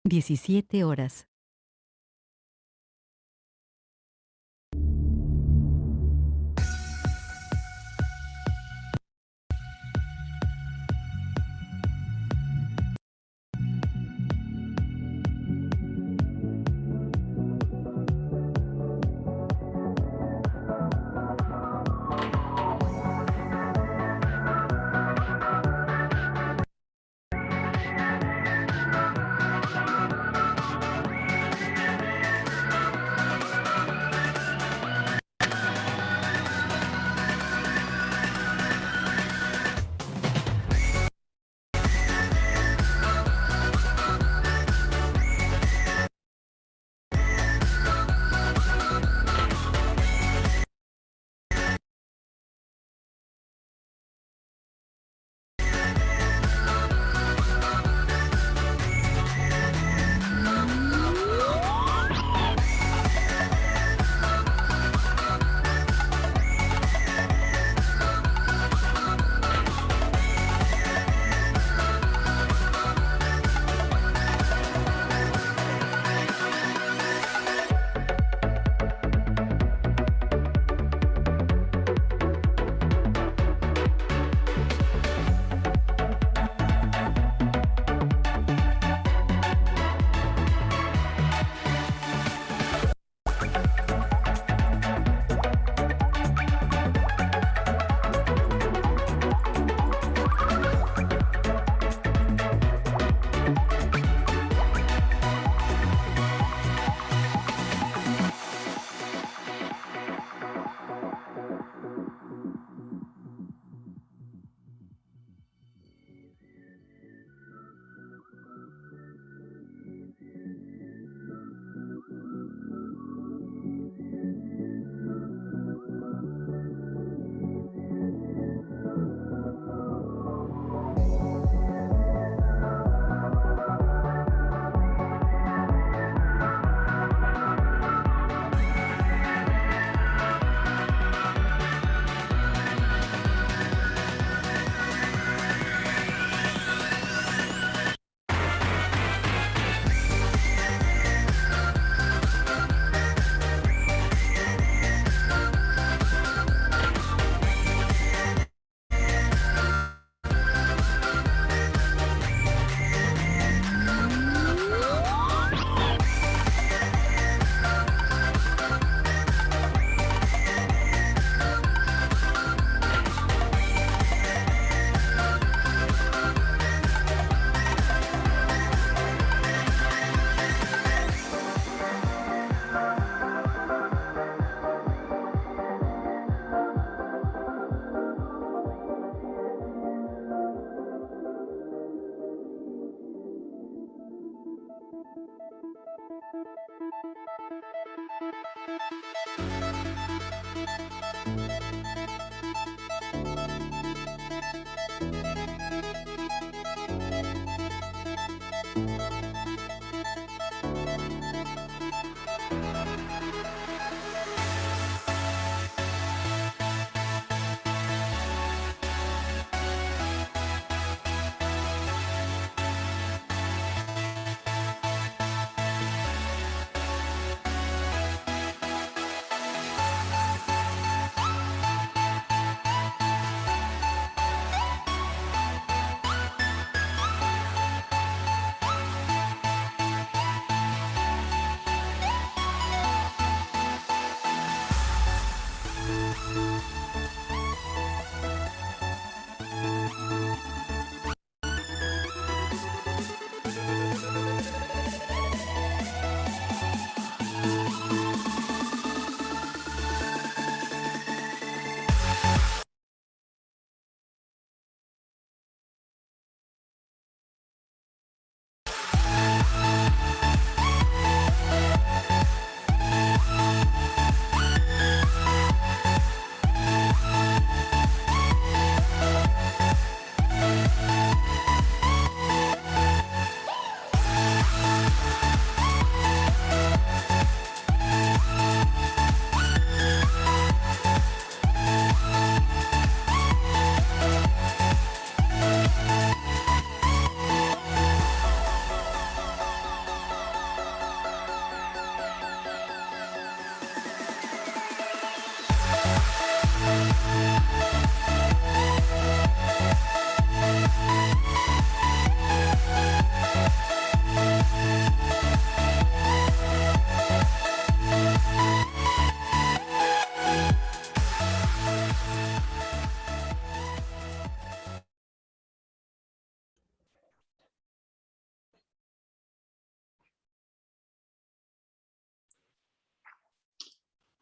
17 horas.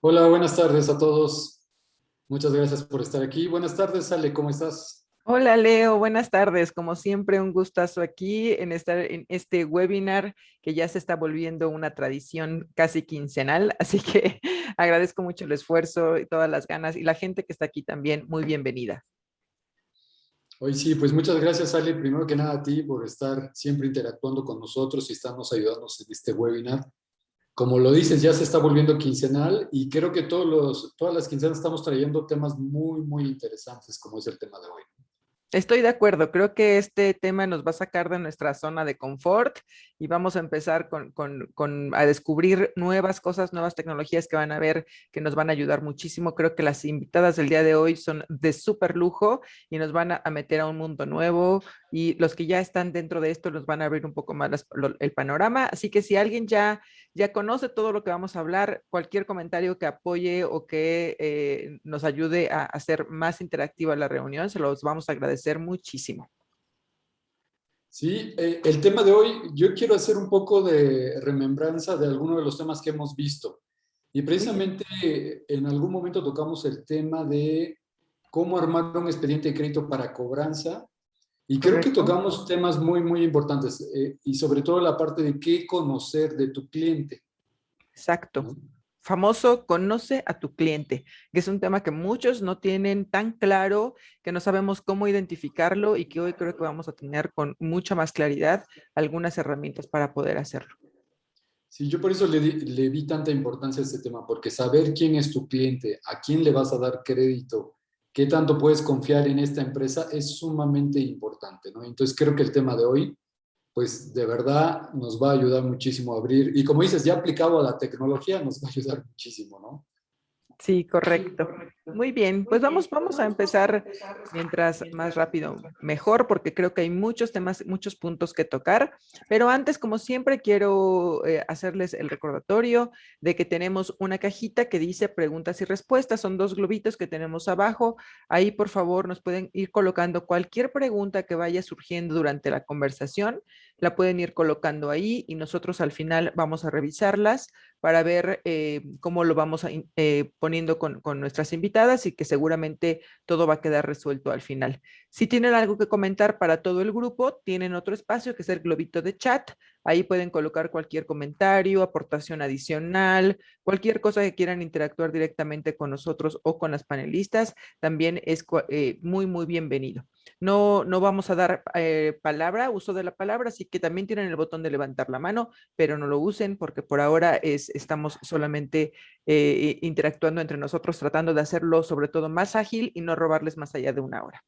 Hola, buenas tardes a todos. Muchas gracias por estar aquí. Buenas tardes, Ale, ¿cómo estás? Hola Leo, buenas tardes. Como siempre, un gustazo aquí en estar en este webinar que ya se está volviendo una tradición casi quincenal. Así que agradezco mucho el esfuerzo y todas las ganas y la gente que está aquí también, muy bienvenida. Hoy sí, pues muchas gracias, Ale, primero que nada a ti por estar siempre interactuando con nosotros y estarnos ayudándonos en este webinar. Como lo dices, ya se está volviendo quincenal y creo que todas las quincenas estamos trayendo temas muy, muy interesantes, como es el tema de hoy. Estoy de acuerdo, creo que este tema nos va a sacar de nuestra zona de confort y vamos a empezar a descubrir nuevas cosas, nuevas tecnologías que van a ver, que nos van a ayudar muchísimo. Creo que las invitadas del día de hoy son de súper lujo y nos van a meter a un mundo nuevo y los que ya están dentro de esto nos van a abrir un poco más el panorama. Así que si alguien ya conoce todo lo que vamos a hablar, cualquier comentario que apoye o que nos ayude a hacer más interactiva la reunión, se los vamos a agradecer muchísimo. Sí, el tema de hoy, yo quiero hacer un poco de remembranza de algunos de los temas que hemos visto. Y Muy bien. precisamente en algún momento tocamos el tema de cómo armar un expediente de crédito para cobranza. Y creo que Correcto. tocamos temas muy, muy importantes y sobre todo la parte de qué conocer de tu cliente, Exacto. ¿no? Famoso, conoce a tu cliente, que es un tema que muchos no tienen tan claro, que no sabemos cómo identificarlo y que hoy creo que vamos a tener con mucha más claridad algunas herramientas para poder hacerlo. Sí, yo por eso le vi tanta importancia a este tema, porque saber quién es tu cliente, a quién le vas a dar crédito, qué tanto puedes confiar en esta empresa es sumamente importante, ¿no? Entonces creo que el tema de hoy, pues de verdad nos va a ayudar muchísimo a abrir, y como dices, ya aplicado a la tecnología, nos va a ayudar muchísimo, ¿no? Sí, correcto. Muy bien, pues vamos a empezar mientras más rápido mejor, porque creo que hay muchos temas, muchos puntos que tocar, pero antes, como siempre, quiero hacerles el recordatorio de que tenemos una cajita que dice preguntas y respuestas, son dos globitos que tenemos abajo, ahí por favor nos pueden ir colocando cualquier pregunta que vaya surgiendo durante la conversación, la pueden ir colocando ahí y nosotros al final vamos a revisarlas para ver cómo lo vamos poniendo con nuestras invitadas y que seguramente todo va a quedar resuelto al final. Si tienen algo que comentar para todo el grupo, tienen otro espacio que es el globito de chat. Ahí pueden colocar cualquier comentario, aportación adicional, cualquier cosa que quieran interactuar directamente con nosotros o con las panelistas, también es muy, muy bienvenido. No vamos a dar uso de la palabra, así que también tienen el botón de levantar la mano, pero no lo usen porque por ahora estamos solamente interactuando entre nosotros, tratando de hacerlo sobre todo más ágil y no robarles más allá de una hora.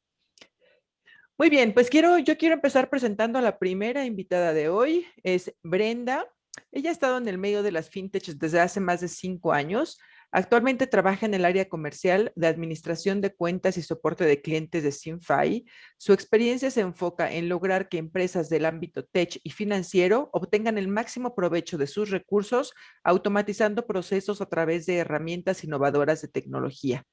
Muy bien, pues yo quiero empezar presentando a la primera invitada de hoy, es Brenda. Ella ha estado en el medio de las fintechs desde hace más de 5 años. Actualmente trabaja en el área comercial de administración de cuentas y soporte de clientes de Simfy. Su experiencia se enfoca en lograr que empresas del ámbito tech y financiero obtengan el máximo provecho de sus recursos, automatizando procesos a través de herramientas innovadoras de tecnología.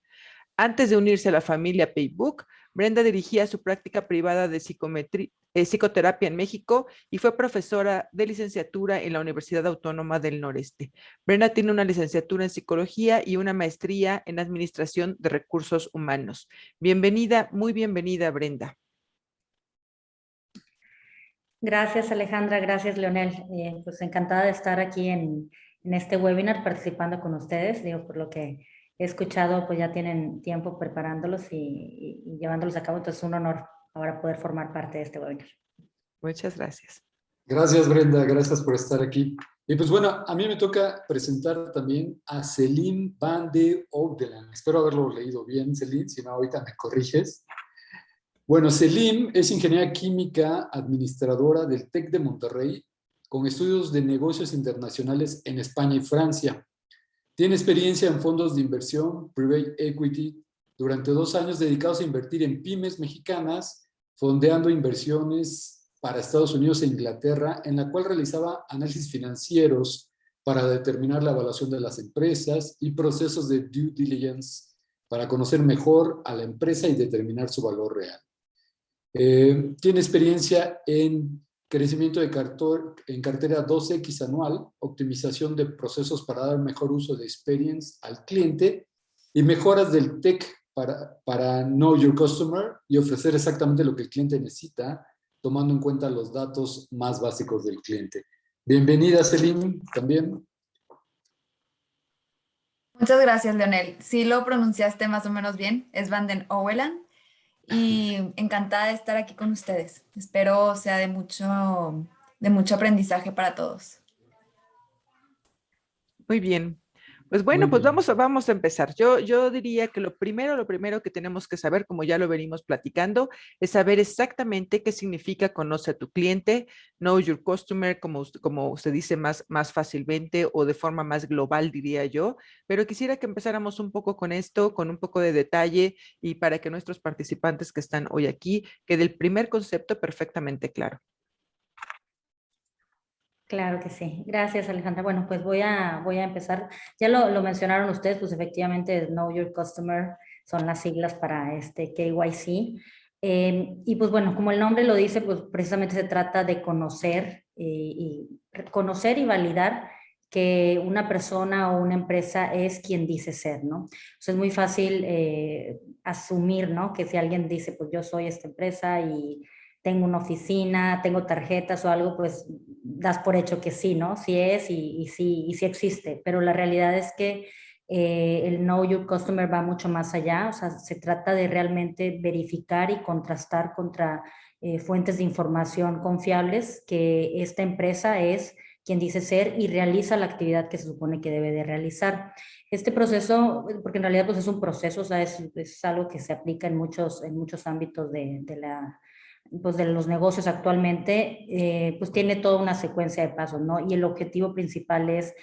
Antes de unirse a la familia Paybook, Brenda dirigía su práctica privada de psicoterapia en México y fue profesora de licenciatura en la Universidad Autónoma del Noreste. Brenda tiene una licenciatura en psicología y una maestría en administración de recursos humanos. Bienvenida, muy bienvenida, Brenda. Gracias, Alejandra. Gracias, Leonel. Pues encantada de estar aquí en este webinar participando con ustedes. Digo, por lo que he escuchado, pues ya tienen tiempo preparándolos y llevándolos a cabo. Entonces, es un honor ahora poder formar parte de este webinar. Muchas gracias. Gracias, Brenda, gracias por estar aquí. Y pues bueno, a mí me toca presentar también a Celine van de Ogdelan. Espero haberlo leído bien, Celine, si no, ahorita me corriges. Bueno, Celine es ingeniera química administradora del TEC de Monterrey, con estudios de negocios internacionales en España y Francia. Tiene experiencia en fondos de inversión, private equity, durante 2 años dedicados a invertir en pymes mexicanas, fondeando inversiones para Estados Unidos e Inglaterra, en la cual realizaba análisis financieros para determinar la evaluación de las empresas y procesos de due diligence para conocer mejor a la empresa y determinar su valor real. Tiene experiencia en crecimiento en cartera 2X anual, optimización de procesos para dar mejor uso de experience al cliente y mejoras del tech para Know Your Customer y ofrecer exactamente lo que el cliente necesita, tomando en cuenta los datos más básicos del cliente. Bienvenida, Celine, también. Muchas gracias, Leonel. Sí lo pronunciaste más o menos bien, es Van den Oeland. Y encantada de estar aquí con ustedes. Espero sea de mucho aprendizaje para todos. Muy bien. Pues bueno, Muy pues bien. vamos a empezar. Yo diría que lo primero que tenemos que saber, como ya lo venimos platicando, es saber exactamente qué significa conoce a tu cliente, know your customer, como se dice más fácilmente o de forma más global, diría yo. Pero quisiera que empezáramos un poco con esto, con un poco de detalle y para que nuestros participantes que están hoy aquí quede el primer concepto perfectamente claro. Claro que sí. Gracias, Alejandra. Bueno, pues voy a empezar. Ya lo mencionaron ustedes, pues efectivamente Know Your Customer son las siglas para este KYC. Y pues bueno, como el nombre lo dice, pues precisamente se trata de conocer y validar que una persona o una empresa es quien dice ser, ¿no? O sea, es muy fácil asumir, ¿no? Que si alguien dice, pues yo soy esta empresa y tengo una oficina, tengo tarjetas o algo, pues das por hecho que sí, ¿no? Sí es y sí existe, pero la realidad es que el Know Your Customer va mucho más allá, o sea, se trata de realmente verificar y contrastar contra fuentes de información confiables que esta empresa es quien dice ser y realiza la actividad que se supone que debe de realizar. Este proceso, porque en realidad pues es un proceso, o sea, es algo que se aplica en muchos ámbitos pues de los negocios actualmente, pues tiene toda una secuencia de pasos, ¿no? Y el objetivo principal es,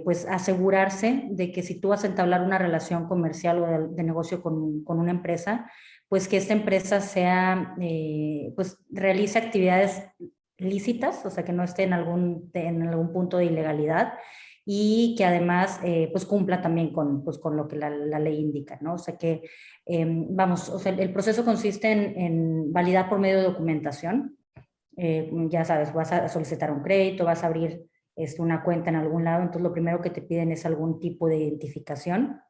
pues, asegurarse de que si tú vas a entablar una relación comercial o de negocio con una empresa, pues que esta empresa sea, pues, realice actividades lícitas, o sea, que no esté en algún punto de ilegalidad y que además, pues, cumpla también pues, con lo que la ley indica, ¿no? O sea, que vamos, o sea, el proceso consiste en validar por medio de documentación. Ya sabes, vas a solicitar un crédito, vas a abrir una cuenta en algún lado, entonces lo primero que te piden es algún tipo de identificación.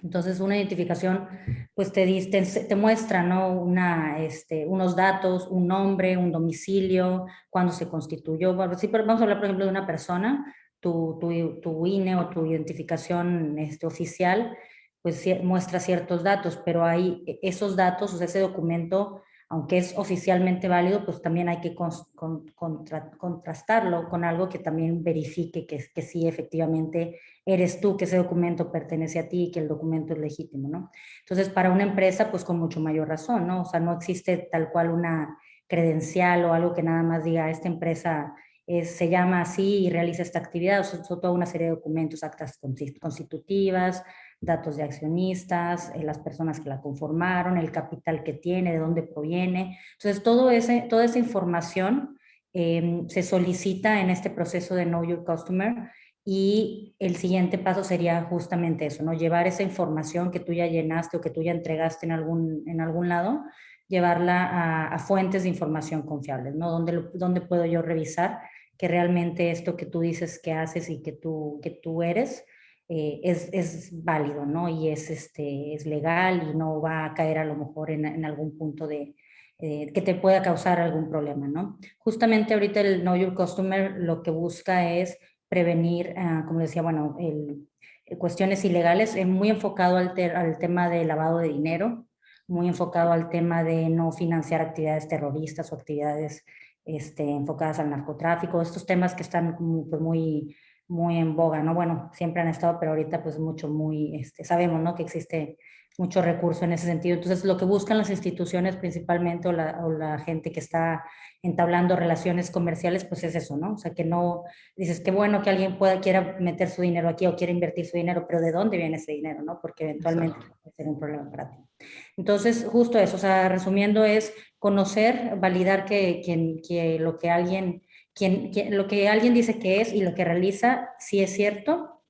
Entonces, una identificación, pues te muestra, ¿no? Unos datos, un nombre, un domicilio, cuándo se constituyó. Bueno, sí, pero vamos a hablar, por ejemplo, de una persona, tu INE o tu identificación oficial, pues muestra ciertos datos, pero hay esos datos, o sea, ese documento, aunque es oficialmente válido, pues también hay que contrastarlo con algo que también verifique que sí efectivamente eres tú, que ese documento pertenece a ti y que el documento es legítimo, ¿no? Entonces, para una empresa, pues con mucho mayor razón, ¿no? O sea, no existe tal cual una credencial o algo que nada más diga, esta empresa se llama así y realiza esta actividad, o sea, son toda una serie de documentos, actas constitutivas, datos de accionistas, las personas que la conformaron, el capital que tiene, de dónde proviene. Entonces, toda esa información se solicita en este proceso de Know Your Customer y el siguiente paso sería justamente eso, ¿no? Llevar esa información que tú ya llenaste o que tú ya entregaste en algún lado, llevarla a fuentes de información confiables, ¿no? ¿Dónde puedo yo revisar que realmente esto que tú dices que haces y que tú eres es válido, ¿no? Y es legal y no va a caer a lo mejor en algún punto que te pueda causar algún problema, ¿no? Justamente ahorita el Know Your Customer lo que busca es prevenir, como decía, bueno, cuestiones ilegales, muy enfocado al tema de lavado de dinero, muy enfocado al tema de no financiar actividades terroristas o actividades enfocadas al narcotráfico, estos temas que están pues, muy en boga, ¿no? Bueno, siempre han estado, pero ahorita pues sabemos, ¿no? Que existe mucho recurso en ese sentido. Entonces, lo que buscan las instituciones principalmente o la gente que está entablando relaciones comerciales, pues es eso, ¿no? O sea, que no dices, qué bueno que alguien quiera meter su dinero aquí o quiera invertir su dinero, pero ¿de dónde viene ese dinero, no? Porque eventualmente puede ser un problema para ti. Entonces, justo eso, o sea, resumiendo es conocer, validar que lo que alguien dice que es y lo que realiza, sí es cierto,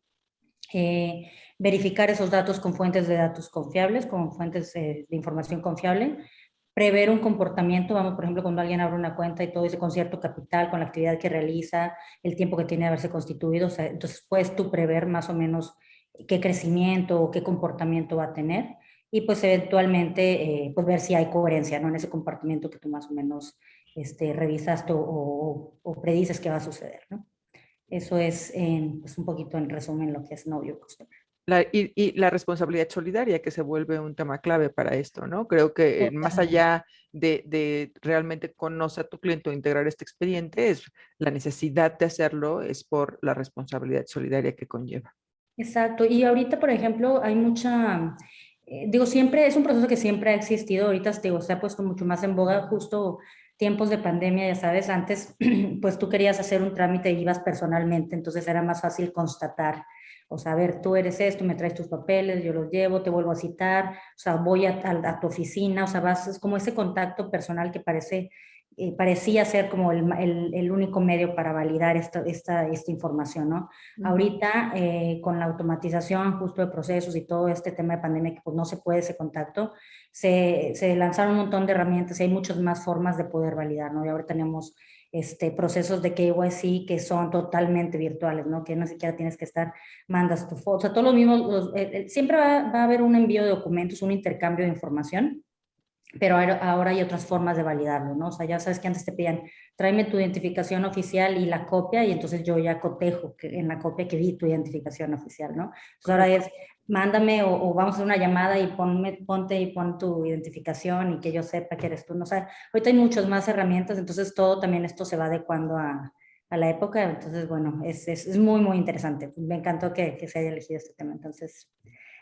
verificar esos datos con fuentes de datos confiables, con fuentes de información confiable, prever un comportamiento, vamos, por ejemplo, cuando alguien abre una cuenta y todo dice con cierto capital, con la actividad que realiza, el tiempo que tiene de haberse constituido, o sea, entonces puedes tú prever más o menos qué crecimiento o qué comportamiento va a tener y pues eventualmente pues ver si hay coherencia, ¿no? En ese comportamiento que tú más o menos revisaste o predices que va a suceder, ¿no? Eso es pues un poquito en resumen lo que es Know Your Customer. Y la responsabilidad solidaria que se vuelve un tema clave para esto, ¿no? Creo que más allá de realmente conocer a tu cliente o integrar este expediente, es la necesidad de hacerlo, es por la responsabilidad solidaria que conlleva. Exacto, y ahorita, por ejemplo, hay mucha, digo, siempre, es un proceso que siempre ha existido, ahorita, digo, se ha puesto mucho más en boga, justo tiempos de pandemia, ya sabes, antes, pues tú querías hacer un trámite y ibas personalmente, entonces era más fácil constatar, o sea, a ver, tú eres esto, me traes tus papeles, yo los llevo, te vuelvo a citar, o sea, voy a tu oficina, o sea, vas, es como ese contacto personal que parecía ser como el único medio para validar esta información, ¿no? Ahorita, con la automatización justo de procesos y todo este tema de pandemia, que pues no se puede ese contacto, se lanzaron un montón de herramientas y hay muchas más formas de poder validar, ¿no? Y ahora tenemos procesos de KYC que son totalmente virtuales, ¿no? Que no siquiera tienes que estar, mandas tu foto, o sea, todo lo mismo, siempre va a haber un envío de documentos, un intercambio de información, pero ahora hay otras formas de validarlo, ¿no? O sea, ya sabes que antes te pedían, tráeme tu identificación oficial y la copia, y entonces yo ya cotejo en la copia que vi tu identificación oficial, ¿no? Entonces ahora es, mándame o vamos a hacer una llamada y ponte y pon tu identificación y que yo sepa que eres tú, ¿no? O sea, ahorita hay muchas más herramientas, entonces todo también esto se va adecuando a la época, entonces, bueno, es muy, muy interesante. Me encantó que se haya elegido este tema, entonces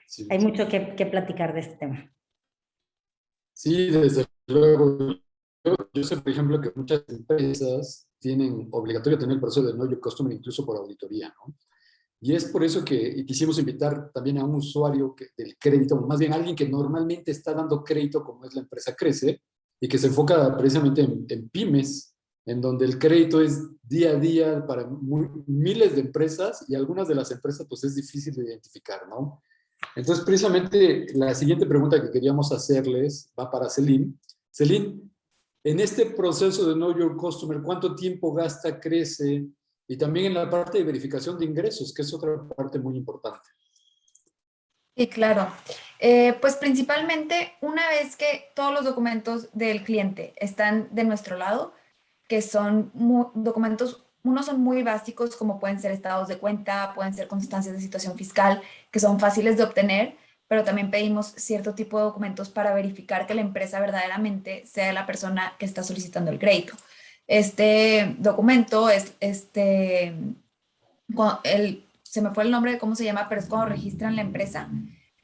Sí, hay mucho que platicar de este tema. sí, desde luego. Yo sé, por ejemplo, que muchas empresas tienen obligatorio tener el proceso de Know Your Customer incluso por auditoría, ¿no? Y es por eso que quisimos invitar también a un usuario del crédito, o más bien alguien que normalmente está dando crédito, como es la empresa Crece, y que se enfoca precisamente en pymes, en donde el crédito es día a día para miles de empresas y algunas de las empresas pues es difícil de identificar, ¿no? Entonces, precisamente la siguiente pregunta que queríamos hacerles va para Celine. Celine, en este proceso de Know Your Customer, ¿cuánto tiempo gasta Crece? Y también en la parte de verificación de ingresos, que es otra parte muy importante. Sí, claro. Pues principalmente una vez que todos los documentos del cliente están de nuestro lado, que son documentos, unos son muy básicos como pueden ser estados de cuenta, pueden ser constancias de situación fiscal, que son fáciles de obtener, pero también pedimos cierto tipo de documentos para verificar que la empresa verdaderamente sea la persona que está solicitando el crédito. Este documento es se me fue el nombre de cómo se llama, pero es cuando registran la empresa.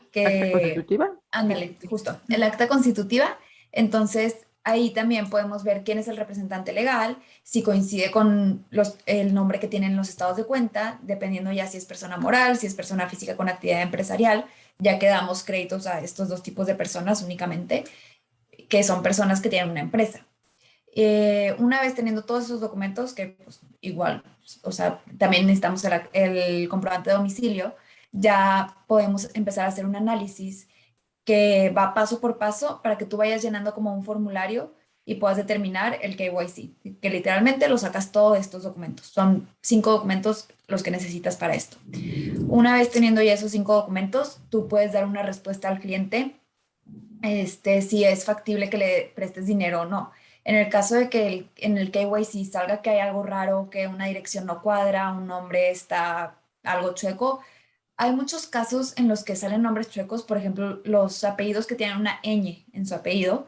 ¿Acta constitutiva? Ándale, justo, el acta constitutiva. Entonces, ahí también podemos ver quién es el representante legal, si coincide con el nombre que tienen los estados de cuenta, dependiendo ya si es persona moral, si es persona física con actividad empresarial, ya que damos créditos a estos dos tipos de personas únicamente, que son personas que tienen una empresa. Una vez teniendo todos esos documentos, que pues, igual, o sea, también necesitamos el comprobante de domicilio, ya podemos empezar a hacer un análisis que va paso por paso para que tú vayas llenando como un formulario y puedas determinar el KYC, que literalmente lo sacas todos estos documentos. Son 5 documentos los que necesitas para esto. Una vez teniendo ya esos 5 documentos, tú puedes dar una respuesta al cliente si es factible que le prestes dinero o no. En el caso de que en el KYC salga que hay algo raro, que una dirección no cuadra, un nombre está algo chueco, hay muchos casos en los que salen nombres chuecos, por ejemplo, los apellidos que tienen una ñ en su apellido,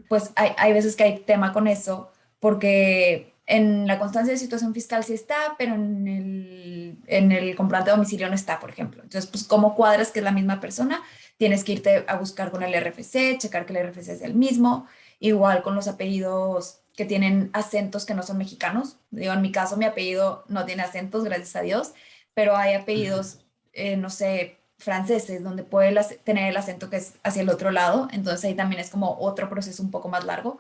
pues hay veces que hay tema con eso, porque en la constancia de situación fiscal sí está, pero en el comprobante de domicilio no está, por ejemplo. Entonces, pues, ¿cómo cuadras que es la misma persona? Tienes que irte a buscar con el RFC, checar que el RFC es el mismo, igual con los apellidos que tienen acentos que no son mexicanos. Digo, en mi caso, mi apellido no tiene acentos, gracias a Dios, pero hay apellidos no sé, franceses, donde puede tener el acento que es hacia el otro lado, entonces ahí también es como otro proceso un poco más largo,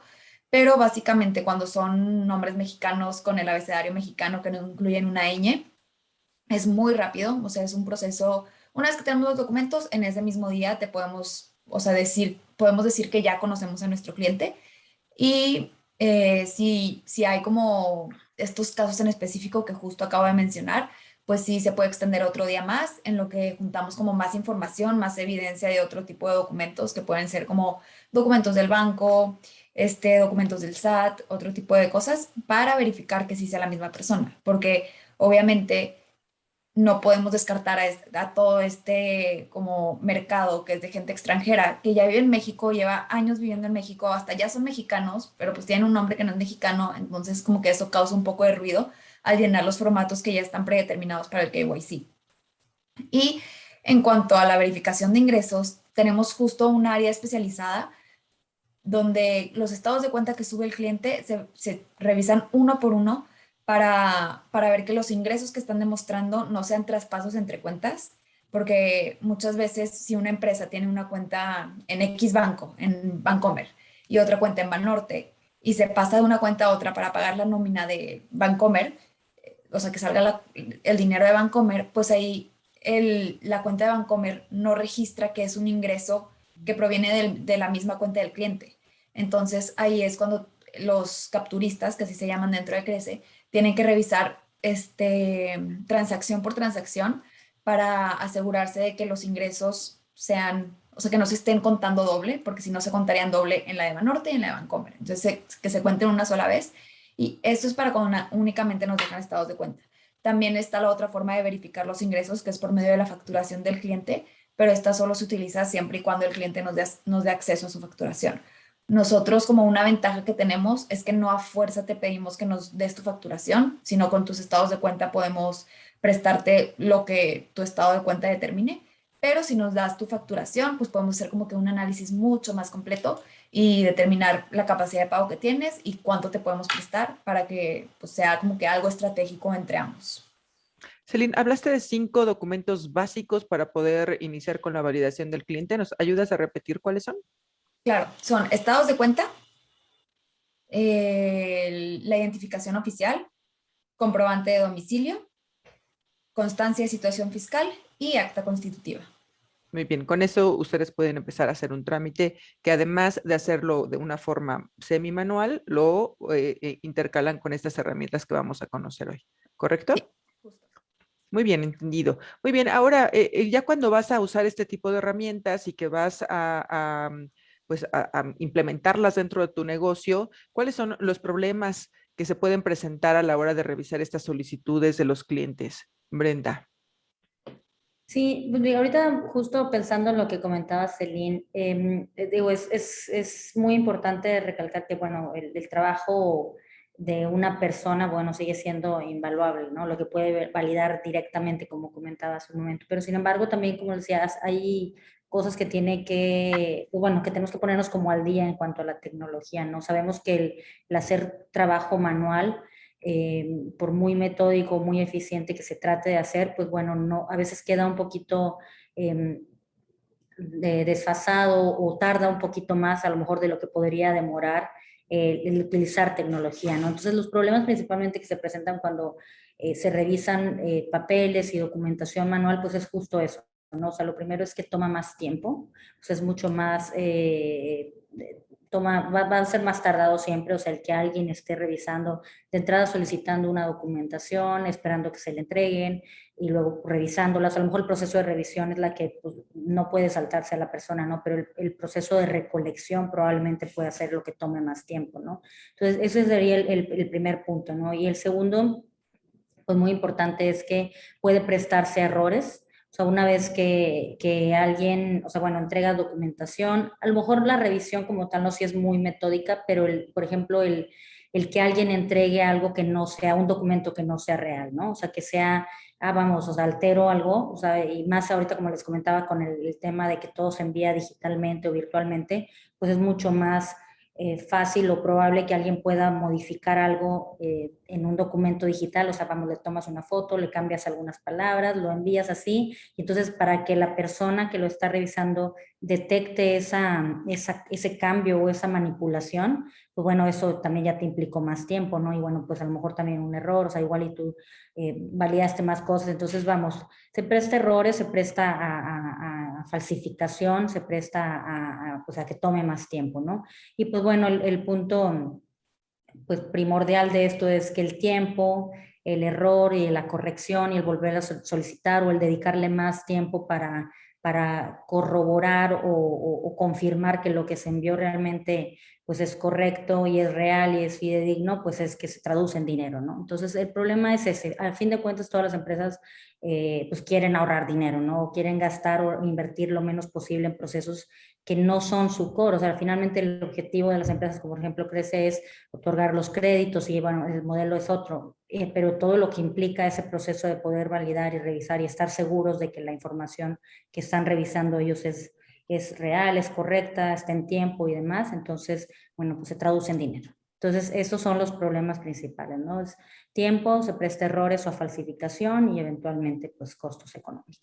pero básicamente cuando son nombres mexicanos con el abecedario mexicano que no incluyen una ñ, es muy rápido, o sea, es un proceso, una vez que tenemos los documentos, en ese mismo día te podemos, o sea, podemos decir que ya conocemos a nuestro cliente Y si hay como estos casos en específico que justo acabo de mencionar, pues sí se puede extender otro día más en lo que juntamos como más información, más evidencia de otro tipo de documentos que pueden ser como documentos del banco, documentos del SAT, otro tipo de cosas para verificar que sí sea la misma persona, porque obviamente no podemos descartar a todo este como mercado que es de gente extranjera, que ya vive en México, lleva años viviendo en México, hasta ya son mexicanos, pero pues tienen un nombre que no es mexicano, entonces como que eso causa un poco de ruido al llenar los formatos que ya están predeterminados para el KYC. Y en cuanto a la verificación de ingresos, tenemos justo un área especializada donde los estados de cuenta que sube el cliente se revisan uno por uno para ver que los ingresos que están demostrando no sean traspasos entre cuentas, porque muchas veces si una empresa tiene una cuenta en X banco, en Bancomer, y otra cuenta en Banorte, y se pasa de una cuenta a otra para pagar la nómina de Bancomer, o sea, que salga el dinero de Bancomer, pues ahí la cuenta de Bancomer no registra que es un ingreso que proviene de la misma cuenta del cliente. Entonces ahí es cuando los capturistas, que así se llaman dentro de Crece, tienen que revisar transacción por transacción para asegurarse de que los ingresos sean, o sea, que no se estén contando doble, porque si no se contarían doble en la de Banorte y en la de Bancomer. Entonces, que se cuenten una sola vez. Y esto es para cuando únicamente nos dejan estados de cuenta. También está la otra forma de verificar los ingresos, que es por medio de la facturación del cliente, pero esta solo se utiliza siempre y cuando el cliente nos dé acceso a su facturación. Nosotros, como una ventaja que tenemos, es que no a fuerza te pedimos que nos des tu facturación, sino con tus estados de cuenta podemos prestarte lo que tu estado de cuenta determine, pero si nos das tu facturación, pues podemos hacer como que un análisis mucho más completo y determinar la capacidad de pago que tienes y cuánto te podemos prestar para que pues, sea como que algo estratégico entre ambos. Celine, hablaste de 5 documentos básicos para poder iniciar con la validación del cliente. ¿Nos ayudas a repetir cuáles son? Claro, son estados de cuenta, la identificación oficial, comprobante de domicilio, constancia de situación fiscal y acta constitutiva. Muy bien, con eso ustedes pueden empezar a hacer un trámite que además de hacerlo de una forma semi-manual, lo intercalan con estas herramientas que vamos a conocer hoy, ¿correcto? Sí, justo. Muy bien, entendido. Muy bien, ahora ya cuando vas a usar este tipo de herramientas y que vas pues a implementarlas dentro de tu negocio, ¿cuáles son los problemas que se pueden presentar a la hora de revisar estas solicitudes de los clientes? Brenda. Sí, pues, digo, ahorita justo pensando en lo que comentaba Celine, digo, es muy importante recalcar que, bueno, el trabajo de una persona, bueno, sigue siendo invaluable, ¿no? Lo que puede validar directamente, como comentaba hace un momento. Pero sin embargo, también, como decías, hay cosas que bueno, que tenemos que ponernos como al día en cuanto a la tecnología, ¿no? Sabemos que el hacer trabajo manual por muy metódico, muy eficiente que se trate de hacer, pues bueno, no, a veces queda un poquito desfasado o tarda un poquito más a lo mejor de lo que podría demorar el utilizar tecnología, ¿no? Entonces los problemas principalmente que se presentan cuando se revisan papeles y documentación manual, pues es justo eso, ¿no? O sea, lo primero es que toma más tiempo, o sea, es mucho más va a ser más tardado siempre, o sea, el que alguien esté revisando, de entrada solicitando una documentación, esperando que se le entreguen y luego revisándolas. A lo mejor el proceso de revisión es la que pues, no puede saltarse a la persona, ¿no? Pero el proceso de recolección probablemente pueda ser lo que tome más tiempo, ¿no? Entonces, ese sería el primer punto, ¿no? Y el segundo, pues muy importante es que puede prestarse a errores. O sea, una vez que alguien, o sea, bueno, entrega documentación, a lo mejor la revisión como tal no sí es muy metódica, pero, por ejemplo, el que alguien entregue algo que no sea, un documento que no sea real, ¿no? O sea, que sea, vamos, o sea, altero algo, o sea, y más ahorita como les comentaba con el tema de que todo se envía digitalmente o virtualmente, pues es mucho más fácil o probable que alguien pueda modificar algo en un documento digital, o sea, vamos, le tomas una foto, le cambias algunas palabras, lo envías así, y entonces para que la persona que lo está revisando detecte ese cambio o esa manipulación, pues bueno, eso también ya te implicó más tiempo, ¿no? Y bueno, pues a lo mejor también un error, o sea, igual y tú validaste más cosas, entonces vamos, se presta errores, se presta a falsificación, se presta pues a que tome más tiempo, ¿no? Y pues bueno, el punto pues primordial de esto es que el tiempo, el error y la corrección y el volver a solicitar o el dedicarle más tiempo para corroborar o confirmar que lo que se envió realmente pues es correcto y es real y es fidedigno, pues es que se traduce en dinero, ¿no? Entonces el problema es ese. Al fin de cuentas todas las empresas pues quieren ahorrar dinero, ¿no? O quieren gastar o invertir lo menos posible en procesos que no son su core. O sea, finalmente el objetivo de las empresas, como por ejemplo Crece, es otorgar los créditos y bueno, el modelo es otro, pero todo lo que implica ese proceso de poder validar y revisar y estar seguros de que la información que están revisando ellos es real, es correcta, está en tiempo y demás, entonces, bueno, pues se traduce en dinero. Entonces, esos son los problemas principales, ¿no? Es tiempo, se presta errores o a falsificación y eventualmente, pues, costos económicos.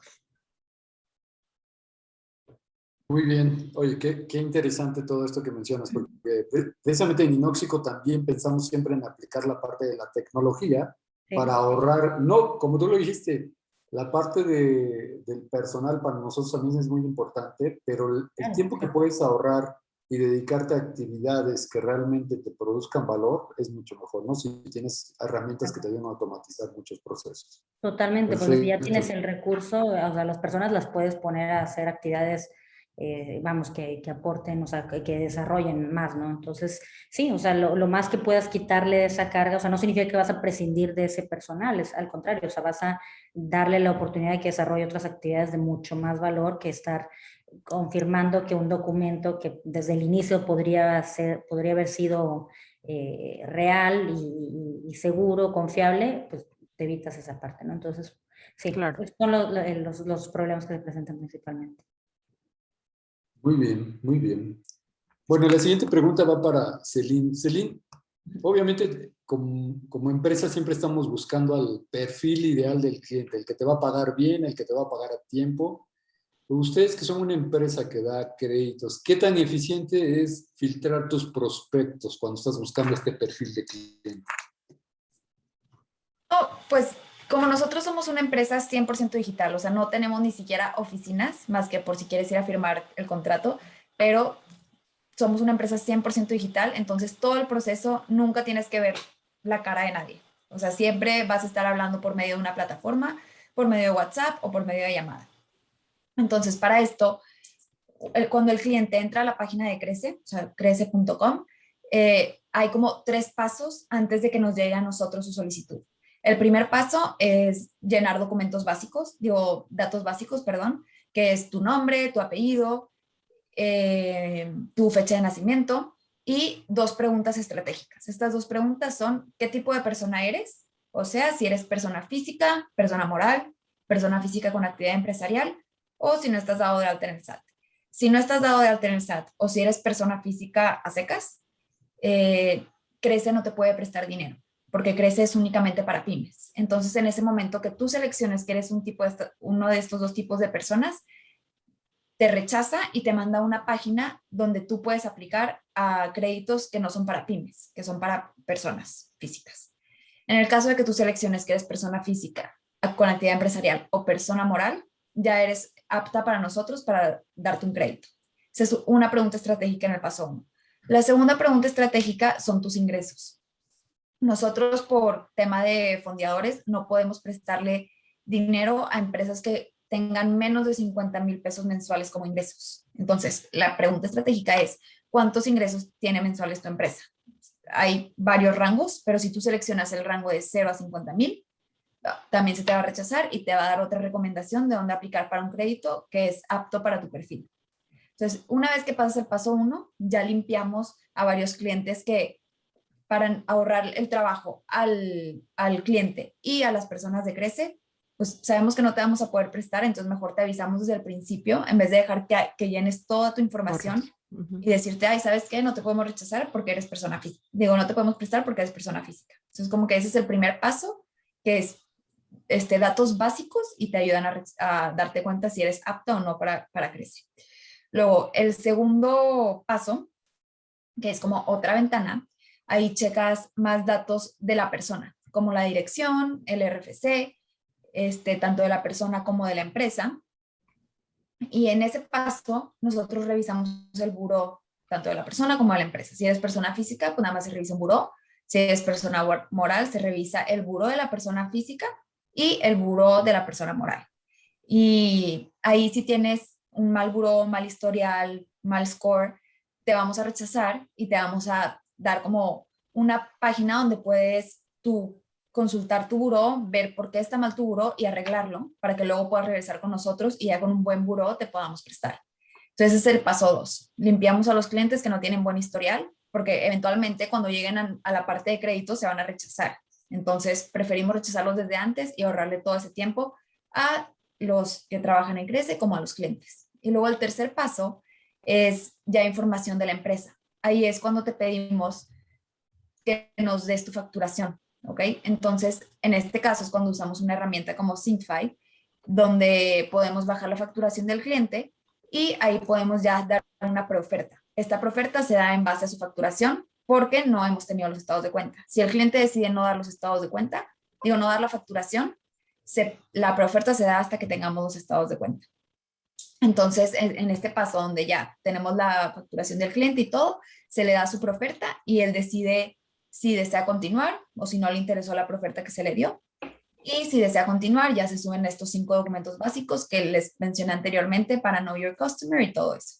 Muy bien. Oye, qué interesante todo esto que mencionas, porque precisamente en Inóxico también pensamos siempre en aplicar la parte de la tecnología para ahorrar, no, como tú lo dijiste, la parte del personal para nosotros también es muy importante, pero el tiempo que puedes ahorrar y dedicarte a actividades que realmente te produzcan valor es mucho mejor, ¿no? Si tienes herramientas que te ayudan a automatizar muchos procesos. Totalmente, porque si ya Perfecto. tienes el recurso, o sea, las personas las puedes poner a hacer actividades, vamos, que aporten, o sea, que desarrollen más, ¿no? Entonces, sí, o sea, lo más que puedas quitarle esa carga, o sea, no significa que vas a prescindir de ese personal, es al contrario, o sea, vas a darle la oportunidad de que desarrolle otras actividades de mucho más valor que estar confirmando que un documento que desde el inicio podría haber sido real y seguro, confiable, pues te evitas esa parte, ¿no? Entonces, sí, Claro. son los problemas que se presentan principalmente. Muy bien, muy bien. Bueno, la siguiente pregunta va para Celine. Celine, obviamente como empresa siempre estamos buscando al perfil ideal del cliente, el que te va a pagar bien, el que te va a pagar a tiempo. Ustedes que son una empresa que da créditos, ¿qué tan eficiente es filtrar tus prospectos cuando estás buscando este perfil de cliente? Oh, pues como nosotros somos una empresa 100% digital, o sea, no tenemos ni siquiera oficinas, más que por si quieres ir a firmar el contrato, pero somos una empresa 100% digital, entonces todo el proceso nunca tienes que ver la cara de nadie. O sea, siempre vas a estar hablando por medio de una plataforma, por medio de WhatsApp o por medio de llamada. Entonces, para esto, cuando el cliente entra a la página de Crece, o sea, crece.com, hay como 3 pasos antes de que nos llegue a nosotros su solicitud. El primer paso es llenar documentos básicos, datos básicos, perdón, que es tu nombre, tu apellido, tu fecha de nacimiento y 2 preguntas estratégicas. Estas 2 preguntas son: ¿qué tipo de persona eres? O sea, si eres persona física, persona moral, persona física con actividad empresarial, o si no estás dado de alta en el SAT. Si no estás dado de alta en el SAT o si eres persona física a secas, Crece no te puede prestar dinero, porque Crece es únicamente para pymes. Entonces, en ese momento que tú selecciones que eres uno de estos 2 tipos de personas, te rechaza y te manda a una página donde tú puedes aplicar a créditos que no son para pymes, que son para personas físicas. En el caso de que tú selecciones que eres persona física con actividad empresarial o persona moral, ya eres apta para nosotros para darte un crédito. Esa es una pregunta estratégica en el paso 1. La segunda pregunta estratégica son tus ingresos. Nosotros, por tema de fondeadores, no podemos prestarle dinero a empresas que tengan menos de 50,000 pesos mensuales como ingresos. Entonces, la pregunta estratégica es: ¿cuántos ingresos tiene mensuales tu empresa? Hay varios rangos, pero si tú seleccionas el rango de 0 a 50,000, también se te va a rechazar y te va a dar otra recomendación de dónde aplicar para un crédito que es apto para tu perfil. Entonces, una vez que pasas el paso 1, ya limpiamos a varios clientes que, para ahorrar el trabajo al cliente y a las personas de Crece, pues sabemos que no te vamos a poder prestar, entonces mejor te avisamos desde el principio, en vez de dejar que llenes toda tu información y decirte: ay, ¿sabes qué? No te podemos rechazar porque eres persona física. Digo, no te podemos prestar porque eres persona física. Entonces, como que ese es el primer paso, que es datos básicos y te ayudan a darte cuenta si eres apto o no para Crece. Luego, el segundo paso, que es como otra ventana, ahí checas más datos de la persona, como la dirección, el RFC, tanto de la persona como de la empresa. Y en ese paso, nosotros revisamos el buró, tanto de la persona como de la empresa. Si eres persona física, pues nada más se revisa un buró. Si eres persona moral, se revisa el buró de la persona física y el buró de la persona moral. Y ahí si tienes un mal buró, mal historial, mal score, te vamos a rechazar y te vamos a dar como una página donde puedes tú consultar tu buró, ver por qué está mal tu buró y arreglarlo para que luego puedas regresar con nosotros y ya con un buen buró te podamos prestar. Entonces ese es el paso 2. Limpiamos a los clientes que no tienen buen historial porque eventualmente cuando lleguen a la parte de crédito se van a rechazar. Entonces preferimos rechazarlos desde antes y ahorrarle todo ese tiempo a los que trabajan en Crece como a los clientes. Y luego el tercer paso es ya información de la empresa. Ahí es cuando te pedimos que nos des tu facturación, ¿ok? Entonces, en este caso es cuando usamos una herramienta como Synthify, donde podemos bajar la facturación del cliente y ahí podemos ya dar una preoferta. Esta preoferta se da en base a su facturación porque no hemos tenido los estados de cuenta. Si el cliente decide no dar los estados de cuenta, no dar la facturación, la preoferta se da hasta que tengamos los estados de cuenta. Entonces, en este paso donde ya tenemos la facturación del cliente y todo, se le da su preoferta y él decide si desea continuar o si no le interesó la preoferta que se le dio. Y si desea continuar, ya se suben estos 5 documentos básicos que les mencioné anteriormente para Know Your Customer y todo eso.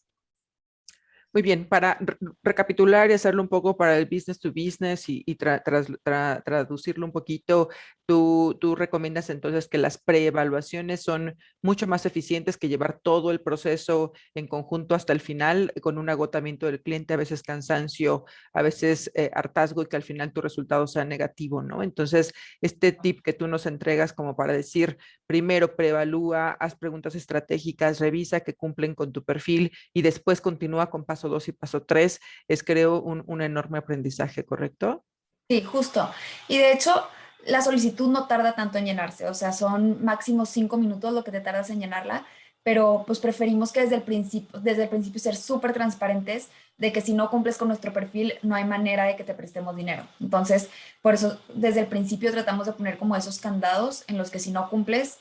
Muy bien, para recapitular y hacerlo un poco para el business to business y traducirlo un poquito, tú recomiendas entonces que las preevaluaciones son mucho más eficientes que llevar todo el proceso en conjunto hasta el final con un agotamiento del cliente, a veces cansancio, a veces hartazgo y que al final tu resultado sea negativo, ¿no? Entonces, este tip que tú nos entregas como para decir, primero preevalúa, haz preguntas estratégicas, revisa que cumplen con tu perfil y después continúa con paso 2 y paso 3, es creo un enorme aprendizaje, ¿correcto? Sí, justo. Y de hecho, la solicitud no tarda tanto en llenarse, o sea, son máximo 5 minutos lo que te tardas en llenarla, pero pues preferimos que desde el principio ser súper transparentes de que si no cumples con nuestro perfil, no hay manera de que te prestemos dinero. Entonces, por eso desde el principio tratamos de poner como esos candados en los que si no cumples,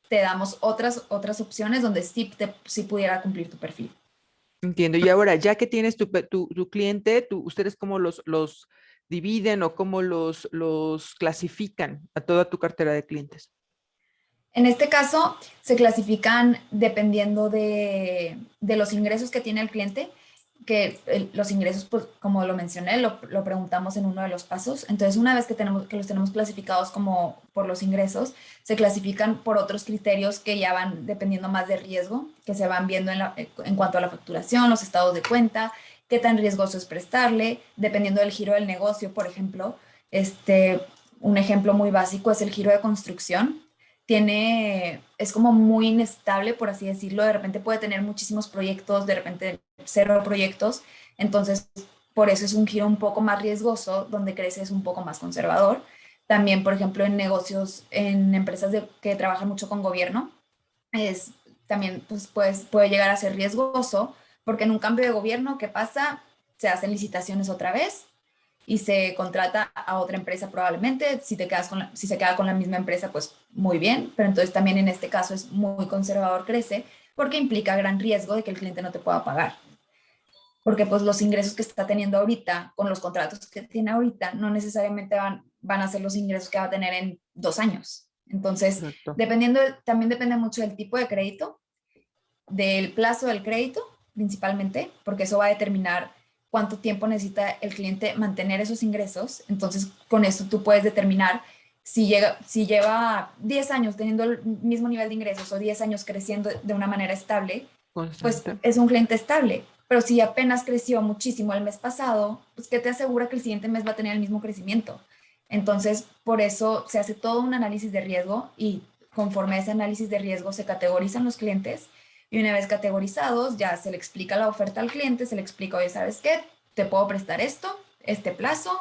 te damos otras opciones donde sí pudiera cumplir tu perfil. Entiendo. Y ahora, ya que tienes tu cliente, ¿ustedes cómo los dividen o cómo los clasifican a toda tu cartera de clientes? En este caso, se clasifican dependiendo de los ingresos que tiene el cliente, que los ingresos, pues, como lo mencioné, lo preguntamos en uno de los pasos. Entonces, una vez que los tenemos clasificados como por los ingresos, se clasifican por otros criterios que ya van dependiendo más de riesgo, que se van viendo en cuanto a la facturación, los estados de cuenta, qué tan riesgoso es prestarle, dependiendo del giro del negocio, por ejemplo. Un ejemplo muy básico es el giro de construcción. Es como muy inestable, por así decirlo. De repente puede tener muchísimos proyectos, de repente 0 proyectos. Entonces, por eso es un giro un poco más riesgoso, donde Crece es un poco más conservador. También, por ejemplo, en negocios, en empresas que trabajan mucho con gobierno, también pues, puede llegar a ser riesgoso, porque en un cambio de gobierno, ¿qué pasa? Se hacen licitaciones otra vez y se contrata a otra empresa probablemente. Si se queda con la misma empresa, pues muy bien, pero entonces también en este caso es muy conservador Crece porque implica gran riesgo de que el cliente no te pueda pagar. Porque pues los ingresos que está teniendo ahorita, con los contratos que tiene ahorita, no necesariamente van a ser los ingresos que va a tener en 2 años. Entonces, Correcto. también depende mucho del tipo de crédito, del plazo del crédito principalmente, porque eso va a determinar cuánto tiempo necesita el cliente mantener esos ingresos. Entonces, con eso tú puedes determinar si lleva 10 años teniendo el mismo nivel de ingresos o 10 años creciendo de una manera estable, pues Constante. es un cliente estable. Pero si apenas creció muchísimo el mes pasado, pues ¿qué te asegura que el siguiente mes va a tener el mismo crecimiento? Entonces, por eso se hace todo un análisis de riesgo y conforme a ese análisis de riesgo se categorizan los clientes y una vez categorizados ya se le explica la oferta al cliente, se le explica, oye, ¿sabes qué? Te puedo prestar esto, este plazo,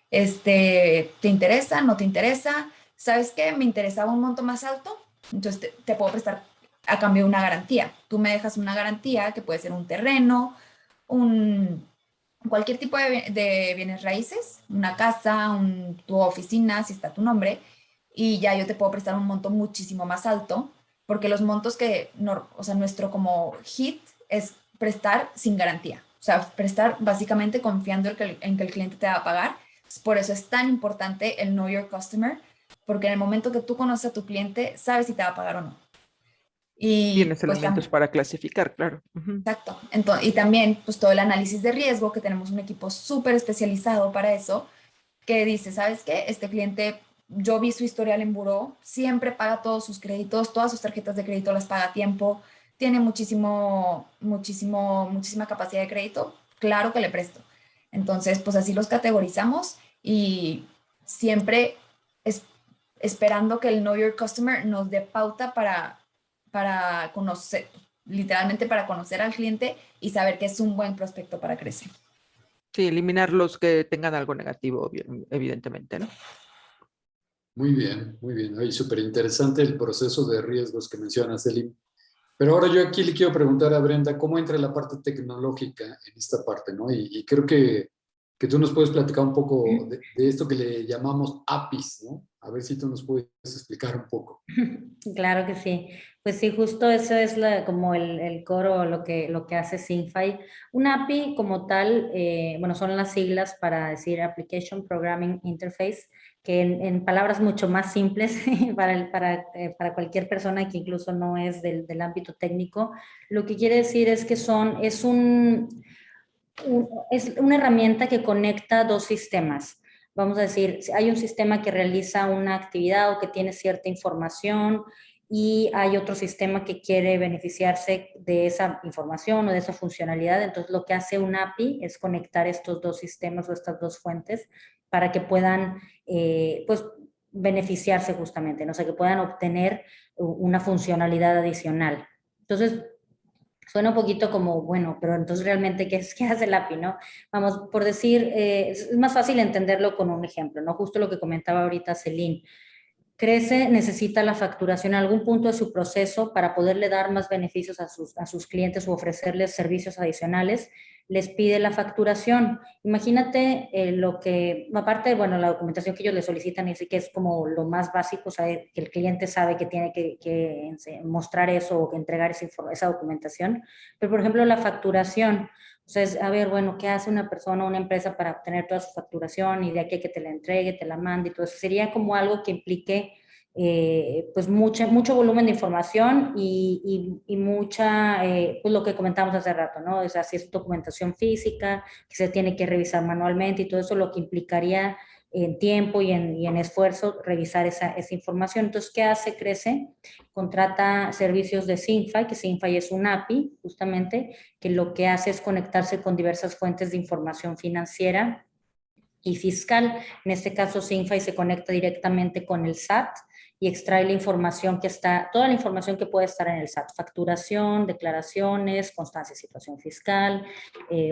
¿te interesa? ¿No te interesa? ¿Sabes qué? Me interesaba un monto más alto, entonces te puedo prestar a cambio de una garantía. Tú me dejas una garantía que puede ser un terreno, cualquier tipo de bienes raíces, una casa, tu oficina, si está tu nombre, y ya yo te puedo prestar un monto muchísimo más alto porque los montos que, o sea, nuestro como hit es prestar sin garantía. O sea, prestar básicamente confiando en que el cliente te va a pagar. Por eso es tan importante el Know Your Customer, porque en el momento que tú conoces a tu cliente, sabes si te va a pagar o no. Y Tienes pues elementos para clasificar, claro. Ujú. exacto. Entonces, y también pues todo el análisis de riesgo, que tenemos un equipo súper especializado para eso, que dice, ¿sabes qué? Este cliente, yo vi su historial en buró, siempre paga todos sus créditos, todas sus tarjetas de crédito las paga a tiempo, tiene muchísima capacidad de crédito, claro que le presto. Entonces, pues así los categorizamos y siempre es, esperando que el Know Your Customer nos dé pauta para conocer, literalmente para conocer al cliente y saber que es un buen prospecto para crecer. Sí, eliminar los que tengan algo negativo, evidentemente, ¿no? Muy bien, muy bien. Oye, súper interesante el proceso de riesgos que mencionas, Selim. Pero ahora yo aquí le quiero preguntar a Brenda, ¿cómo entra la parte tecnológica en esta parte, ¿no? Y creo que tú nos puedes platicar un poco de esto que le llamamos APIs, ¿no? A ver si tú nos puedes explicar un poco. Claro que sí. Pues sí, justo eso es como el core, lo que hace Synfy. Un API como tal, bueno, son las siglas para decir Application Programming Interface, que en palabras mucho más simples para cualquier persona que incluso no es del ámbito técnico, lo que quiere decir es que es una herramienta que conecta dos sistemas. Vamos a decir, hay un sistema que realiza una actividad o que tiene cierta información y hay otro sistema que quiere beneficiarse de esa información o de esa funcionalidad. Entonces, lo que hace un API es conectar estos dos sistemas o estas dos fuentes para que puedan, pues, beneficiarse justamente, ¿no? O sea, que puedan obtener una funcionalidad adicional. Entonces, suena un poquito como, bueno, pero entonces realmente, ¿qué hace el API, no? Vamos, por decir, es más fácil entenderlo con un ejemplo, ¿no? Justo lo que comentaba ahorita Celine. Crece, necesita la facturación en algún punto de su proceso para poderle dar más beneficios a sus clientes o ofrecerles servicios adicionales, les pide la facturación. Imagínate lo que, aparte, bueno, la documentación que ellos le solicitan, y sí que es como lo más básico, o sea, que el cliente sabe que tiene que mostrar eso o que entregar esa documentación, pero por ejemplo la facturación. Entonces, a ver, bueno, ¿qué hace una persona o una empresa para obtener toda su facturación y de aquí a que te la entregue, te la mande y todo eso? Sería como algo que implique pues mucho volumen de información y mucha, pues lo que comentamos hace rato, ¿no? O sea, si es documentación física, que se tiene que revisar manualmente y todo eso, lo que implicaría en tiempo y en esfuerzo revisar esa información. Entonces, ¿qué hace? Crece, contrata servicios de Synfy, que Synfy es un API, justamente, que lo que hace es conectarse con diversas fuentes de información financiera y fiscal. En este caso, Synfy se conecta directamente con el SAT y extrae la información toda la información que puede estar en el SAT, facturación, declaraciones, constancia de situación fiscal,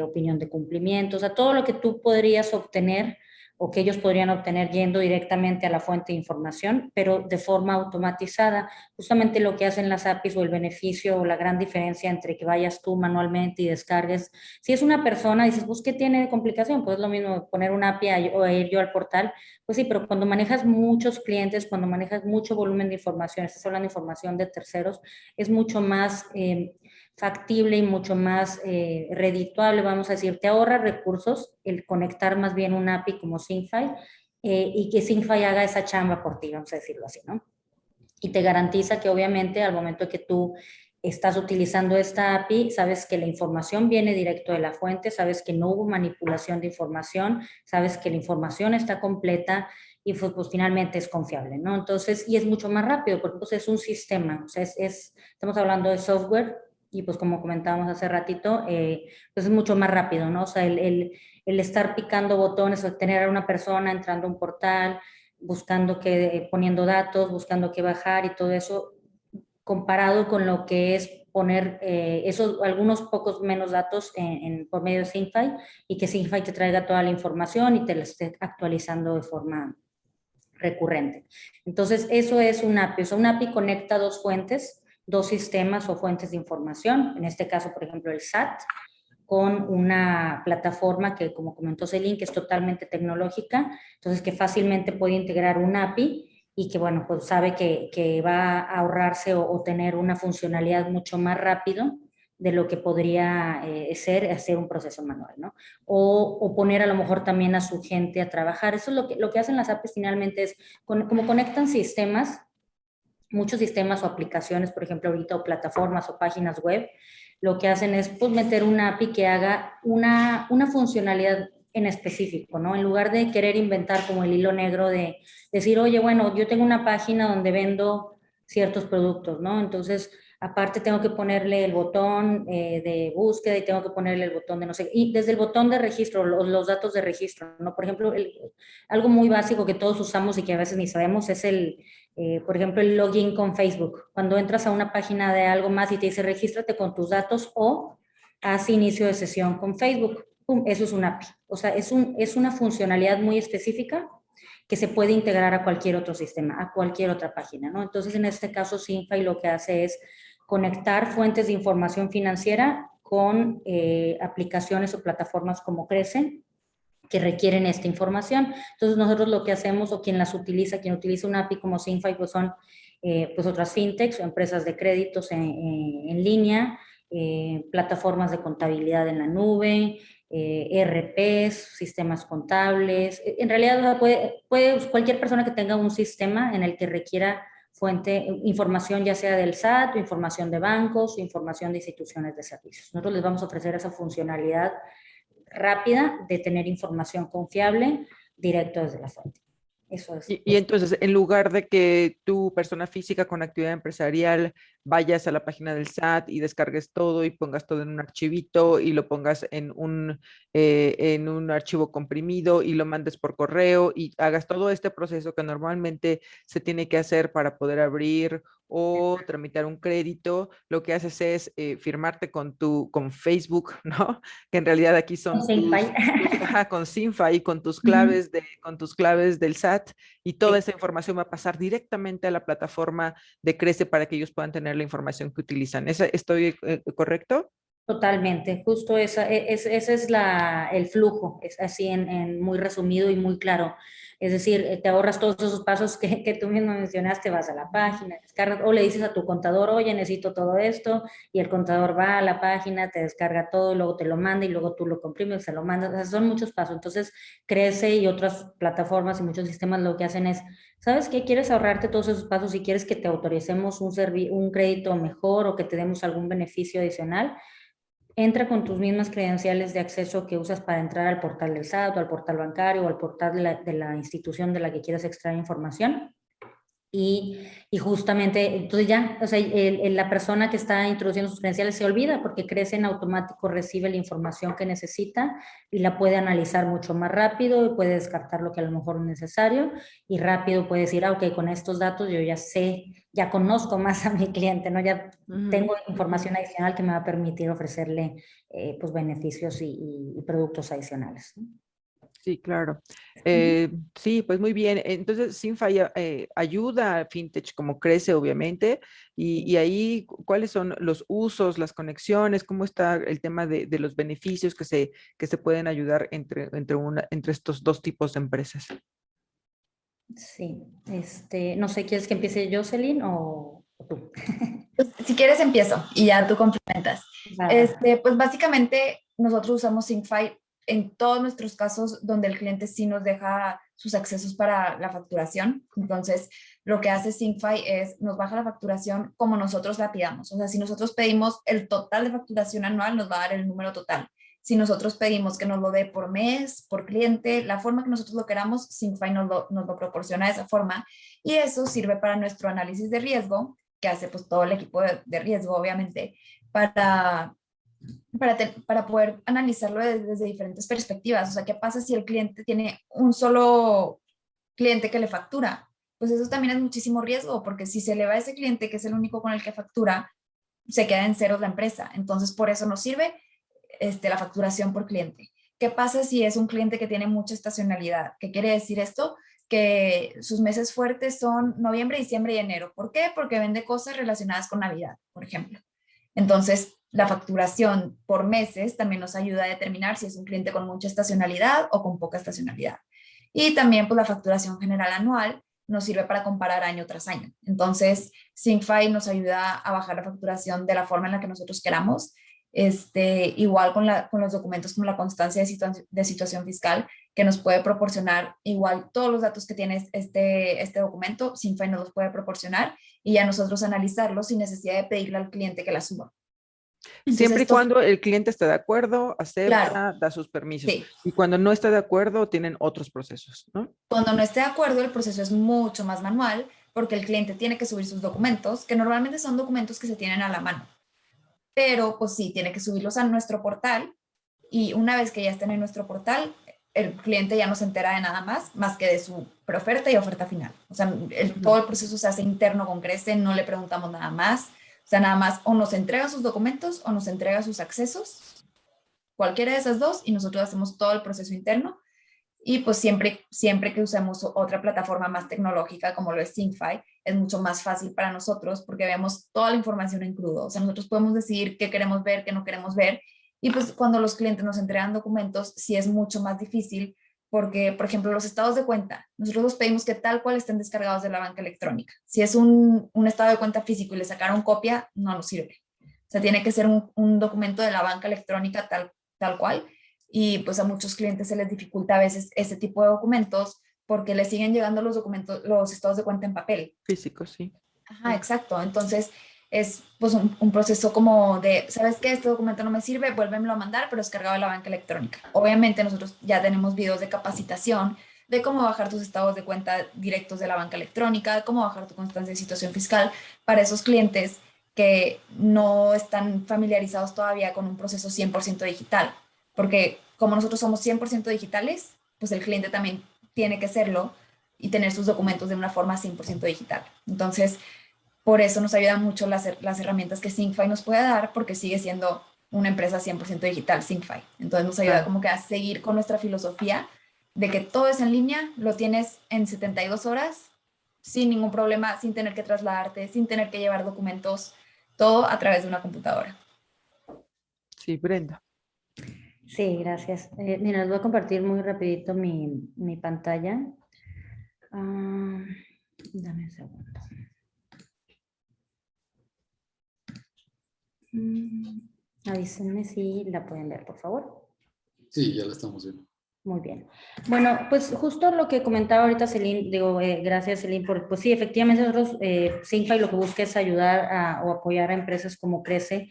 opinión de cumplimiento, o sea, todo lo que tú podrías obtener o que ellos podrían obtener yendo directamente a la fuente de información, pero de forma automatizada. Justamente lo que hacen las APIs o el beneficio o la gran diferencia entre que vayas tú manualmente y descargues. Si es una persona, dices, pues, ¿qué tiene de complicación? Pues es lo mismo poner una API o ir yo al portal. Pues sí, pero cuando manejas muchos clientes, cuando manejas mucho volumen de información, estás hablando de información de terceros, es mucho más factible y mucho más redituable, vamos a decir, te ahorra recursos el conectar más bien un API como Synfy y que Synfy haga esa chamba por ti, vamos a decirlo así, ¿no? Y te garantiza que obviamente al momento que tú estás utilizando esta API, sabes que la información viene directo de la fuente, sabes que no hubo manipulación de información, sabes que la información está completa y pues finalmente es confiable, ¿no? Entonces, y es mucho más rápido porque pues es un sistema, o sea, estamos hablando de software y pues como comentábamos hace ratito, pues es mucho más rápido, ¿no? O sea, el estar picando botones o tener a una persona entrando a un portal, buscando poniendo datos, buscando qué bajar y todo eso, comparado con lo que es poner esos algunos pocos menos datos por medio de Synfy y que Synfy te traiga toda la información y te la esté actualizando de forma recurrente. Entonces, eso es un API. O sea, un API conecta dos fuentes, dos sistemas o fuentes de información, en este caso, por ejemplo, el SAT, con una plataforma que, como comentó Celine, que es totalmente tecnológica, entonces que fácilmente puede integrar un API y que, bueno, pues sabe que va a ahorrarse o tener una funcionalidad mucho más rápido de lo que podría ser hacer un proceso manual, ¿no? O poner a lo mejor también a su gente a trabajar. Eso es lo que hacen las APIs finalmente es, como conectan sistemas, muchos sistemas o aplicaciones, por ejemplo, ahorita, o plataformas o páginas web, lo que hacen es pues, meter una API que haga una funcionalidad en específico, ¿no? En lugar de querer inventar como el hilo negro de decir, oye, bueno, yo tengo una página donde vendo ciertos productos, ¿no? Entonces, aparte tengo que ponerle el botón de búsqueda y tengo que ponerle el botón de no sé, y desde el botón de registro, los datos de registro, ¿no? Por ejemplo, algo muy básico que todos usamos y que a veces ni sabemos es por ejemplo, el login con Facebook. Cuando entras a una página de algo más y te dice regístrate con tus datos o haz inicio de sesión con Facebook. ¡Pum! Eso es un API. O sea, es una funcionalidad muy específica que se puede integrar a cualquier otro sistema, a cualquier otra página, ¿no? Entonces, en este caso, Sinfy lo que hace es conectar fuentes de información financiera con aplicaciones o plataformas como Crece, que requieren esta información. Entonces nosotros lo que hacemos, o quien utiliza una API como Sinfy, pues son pues otras fintechs o empresas de créditos en línea, plataformas de contabilidad en la nube, ERPs, sistemas contables. En realidad puede cualquier persona que tenga un sistema en el que requiera información ya sea del SAT, o información de bancos, o información de instituciones de servicios. Nosotros les vamos a ofrecer esa funcionalidad rápida de tener información confiable directo desde la fuente. Eso es. Y entonces, en lugar de que tu persona física con actividad empresarial vayas a la página del SAT y descargues todo y pongas todo en un archivito y lo pongas en un archivo comprimido y lo mandes por correo y hagas todo este proceso que normalmente se tiene que hacer para poder abrir o tramitar un crédito, lo que haces es firmarte con Facebook, ¿no? Que en realidad aquí son con Sinfy, con tus claves del SAT, y toda esa información va a pasar directamente a la plataforma de Crece para que ellos puedan tener la información que utilizan. ¿Estoy correcto? Totalmente, justo ese es el flujo, es así en muy resumido y muy claro. Es decir, te ahorras todos esos pasos que tú mismo mencionaste, vas a la página, descargas, o le dices a tu contador, oye, necesito todo esto, y el contador va a la página, te descarga todo, luego te lo manda y luego tú lo comprimes, se lo mandas. O sea, son muchos pasos. Entonces, Crece y otras plataformas y muchos sistemas lo que hacen es, ¿sabes qué? ¿Quieres ahorrarte todos esos pasos y quieres que te autoricemos un crédito mejor o que te demos algún beneficio adicional? Entra con tus mismas credenciales de acceso que usas para entrar al portal del SAT o al portal bancario o al portal de la institución de la que quieras extraer información. Y justamente, entonces ya, o sea, la persona que está introduciendo sus credenciales se olvida porque Crece en automático, recibe la información que necesita y la puede analizar mucho más rápido y puede descartar lo que a lo mejor es necesario y rápido puede decir, ok, con estos datos yo ya sé, ya conozco más a mi cliente, ¿no? Ya tengo información adicional que me va a permitir ofrecerle pues beneficios y productos adicionales, ¿no? Sí, claro. Sí, pues muy bien. Entonces, Sinfy ayuda a FinTech como Crece, obviamente, y ahí, ¿cuáles son los usos, las conexiones? ¿Cómo está el tema de los beneficios que se pueden ayudar entre estos dos tipos de empresas? Sí, no sé, ¿quieres que empiece Jocelyn o tú? Pues, si quieres empiezo y ya tú complementas. Pues básicamente nosotros usamos Sinfy en todos nuestros casos donde el cliente sí nos deja sus accesos para la facturación. Entonces, lo que hace Sinfy es nos baja la facturación como nosotros la pidamos. O sea, si nosotros pedimos el total de facturación anual, nos va a dar el número total. Si nosotros pedimos que nos lo dé por mes, por cliente, la forma que nosotros lo queramos, Sinfy nos lo proporciona de esa forma. Y eso sirve para nuestro análisis de riesgo, que hace pues todo el equipo de riesgo, obviamente, para poder analizarlo desde diferentes perspectivas. O sea, ¿qué pasa si el cliente tiene un solo cliente que le factura? Pues eso también es muchísimo riesgo, porque si se le va a ese cliente, que es el único con el que factura, se queda en ceros la empresa. Entonces, por eso nos sirve la facturación por cliente. ¿Qué pasa si es un cliente que tiene mucha estacionalidad? ¿Qué quiere decir esto? Que sus meses fuertes son noviembre, diciembre y enero. ¿Por qué? Porque vende cosas relacionadas con Navidad, por ejemplo. Entonces, la facturación por meses también nos ayuda a determinar si es un cliente con mucha estacionalidad o con poca estacionalidad. Y también, pues, la facturación general anual nos sirve para comparar año tras año. Entonces, Syncfy nos ayuda a bajar la facturación de la forma en la que nosotros queramos. Igual con los documentos como la constancia de situación fiscal, que nos puede proporcionar igual todos los datos que tiene este documento, Syncfy nos los puede proporcionar y ya nosotros analizarlos sin necesidad de pedirle al cliente que la suba. Entonces, siempre y cuando el cliente esté de acuerdo, acepta, Claro, da sus permisos. sí. Y cuando no está de acuerdo, tienen otros procesos, ¿no? Cuando no esté de acuerdo, el proceso es mucho más manual porque el cliente tiene que subir sus documentos, que normalmente son documentos que se tienen a la mano. Pero pues sí, tiene que subirlos a nuestro portal y una vez que ya estén en nuestro portal, el cliente ya no se entera de nada más que de su preoferta y oferta final. O sea, todo el proceso se hace interno con Crece, no le preguntamos nada más. O sea, nada más o nos entrega sus documentos o nos entrega sus accesos, cualquiera de esas dos, y nosotros hacemos todo el proceso interno. Y pues siempre que usemos otra plataforma más tecnológica como lo es Syncfy, es mucho más fácil para nosotros porque vemos toda la información en crudo. O sea, nosotros podemos decidir qué queremos ver, qué no queremos ver. Y pues cuando los clientes nos entregan documentos, sí es mucho más difícil porque, por ejemplo, los estados de cuenta, nosotros los pedimos que tal cual estén descargados de la banca electrónica. Si es un estado de cuenta físico y le sacaron copia, no nos sirve. O sea, tiene que ser un documento de la banca electrónica tal cual. Y pues a muchos clientes se les dificulta a veces ese tipo de documentos porque les siguen llegando los documentos, los estados de cuenta en papel. Físico, sí. Ajá, exacto. Entonces es pues un proceso como de, ¿sabes qué? Este documento no me sirve, vuélvemelo a mandar, pero descargado de la banca electrónica. Obviamente nosotros ya tenemos videos de capacitación de cómo bajar tus estados de cuenta directos de la banca electrónica, de cómo bajar tu constancia de situación fiscal para esos clientes que no están familiarizados todavía con un proceso 100% digital. Porque como nosotros somos 100% digitales, pues el cliente también tiene que serlo y tener sus documentos de una forma 100% digital. Entonces, por eso nos ayudan mucho las herramientas que Syncfy nos puede dar, porque sigue siendo una empresa 100% digital, Syncfy. Entonces nos ayuda como que a seguir con nuestra filosofía de que todo es en línea, lo tienes en 72 horas, sin ningún problema, sin tener que trasladarte, sin tener que llevar documentos, todo a través de una computadora. Sí, Brenda. Sí, gracias. Mira, les voy a compartir muy rapidito mi pantalla. Dame un segundo. Avísenme si la pueden ver, por favor. Sí, ya la estamos viendo. Muy bien. Bueno, pues justo lo que comentaba ahorita Celine, digo, gracias Celine, pues sí, efectivamente nosotros, Syncfy lo que busca es ayudar o apoyar a empresas como Crece,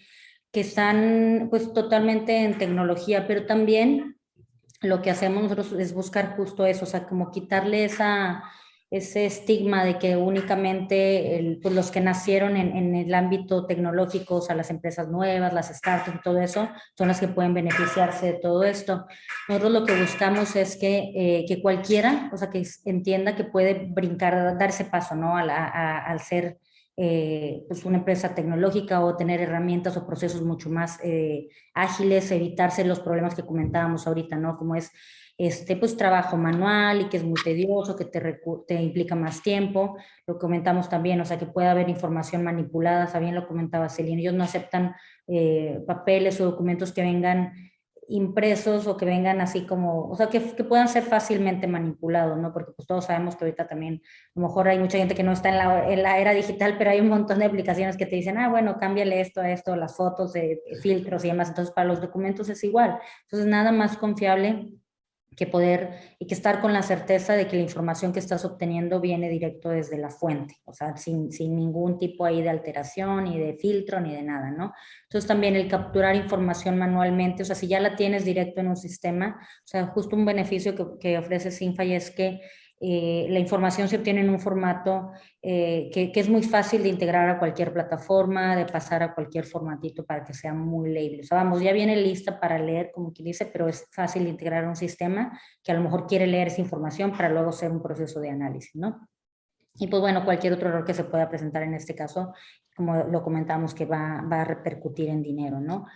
que están pues totalmente en tecnología, pero también lo que hacemos nosotros es buscar justo eso, o sea, como quitarle ese estigma de que únicamente pues los que nacieron en el ámbito tecnológico, o sea, las empresas nuevas, las startups, todo eso, son las que pueden beneficiarse de todo esto. Nosotros lo que buscamos es que cualquiera, o sea, que entienda que puede brincar, dar ese paso, ¿no? Al ser pues una empresa tecnológica o tener herramientas o procesos mucho más ágiles, evitarse los problemas que comentábamos ahorita, ¿no? Como es pues trabajo manual y que es muy tedioso, que te implica más tiempo. Lo comentamos también, o sea, que puede haber información manipulada, también lo comentaba Celine, ellos no aceptan papeles o documentos que vengan impresos o que vengan así como, o sea, que puedan ser fácilmente manipulados, ¿no? Porque pues todos sabemos que ahorita también, a lo mejor hay mucha gente que no está en la era digital, pero hay un montón de aplicaciones que te dicen, bueno, cámbiale esto a esto, las fotos de filtros y demás, entonces para los documentos es igual. Entonces nada más confiable que poder y que estar con la certeza de que la información que estás obteniendo viene directo desde la fuente, o sea, sin ningún tipo ahí de alteración, ni de filtro, ni de nada, ¿no? Entonces también el capturar información manualmente, o sea, si ya la tienes directo en un sistema, o sea, justo un beneficio que ofrece Syncfy es que la información se obtiene en un formato que es muy fácil de integrar a cualquier plataforma, de pasar a cualquier formatito para que sea muy leíble. O sea, vamos, ya viene lista para leer, como quien dice, pero es fácil de integrar a un sistema que a lo mejor quiere leer esa información para luego hacer un proceso de análisis, ¿no? Y pues bueno, cualquier otro error que se pueda presentar en este caso, como lo comentamos, que va a repercutir en dinero, ¿no?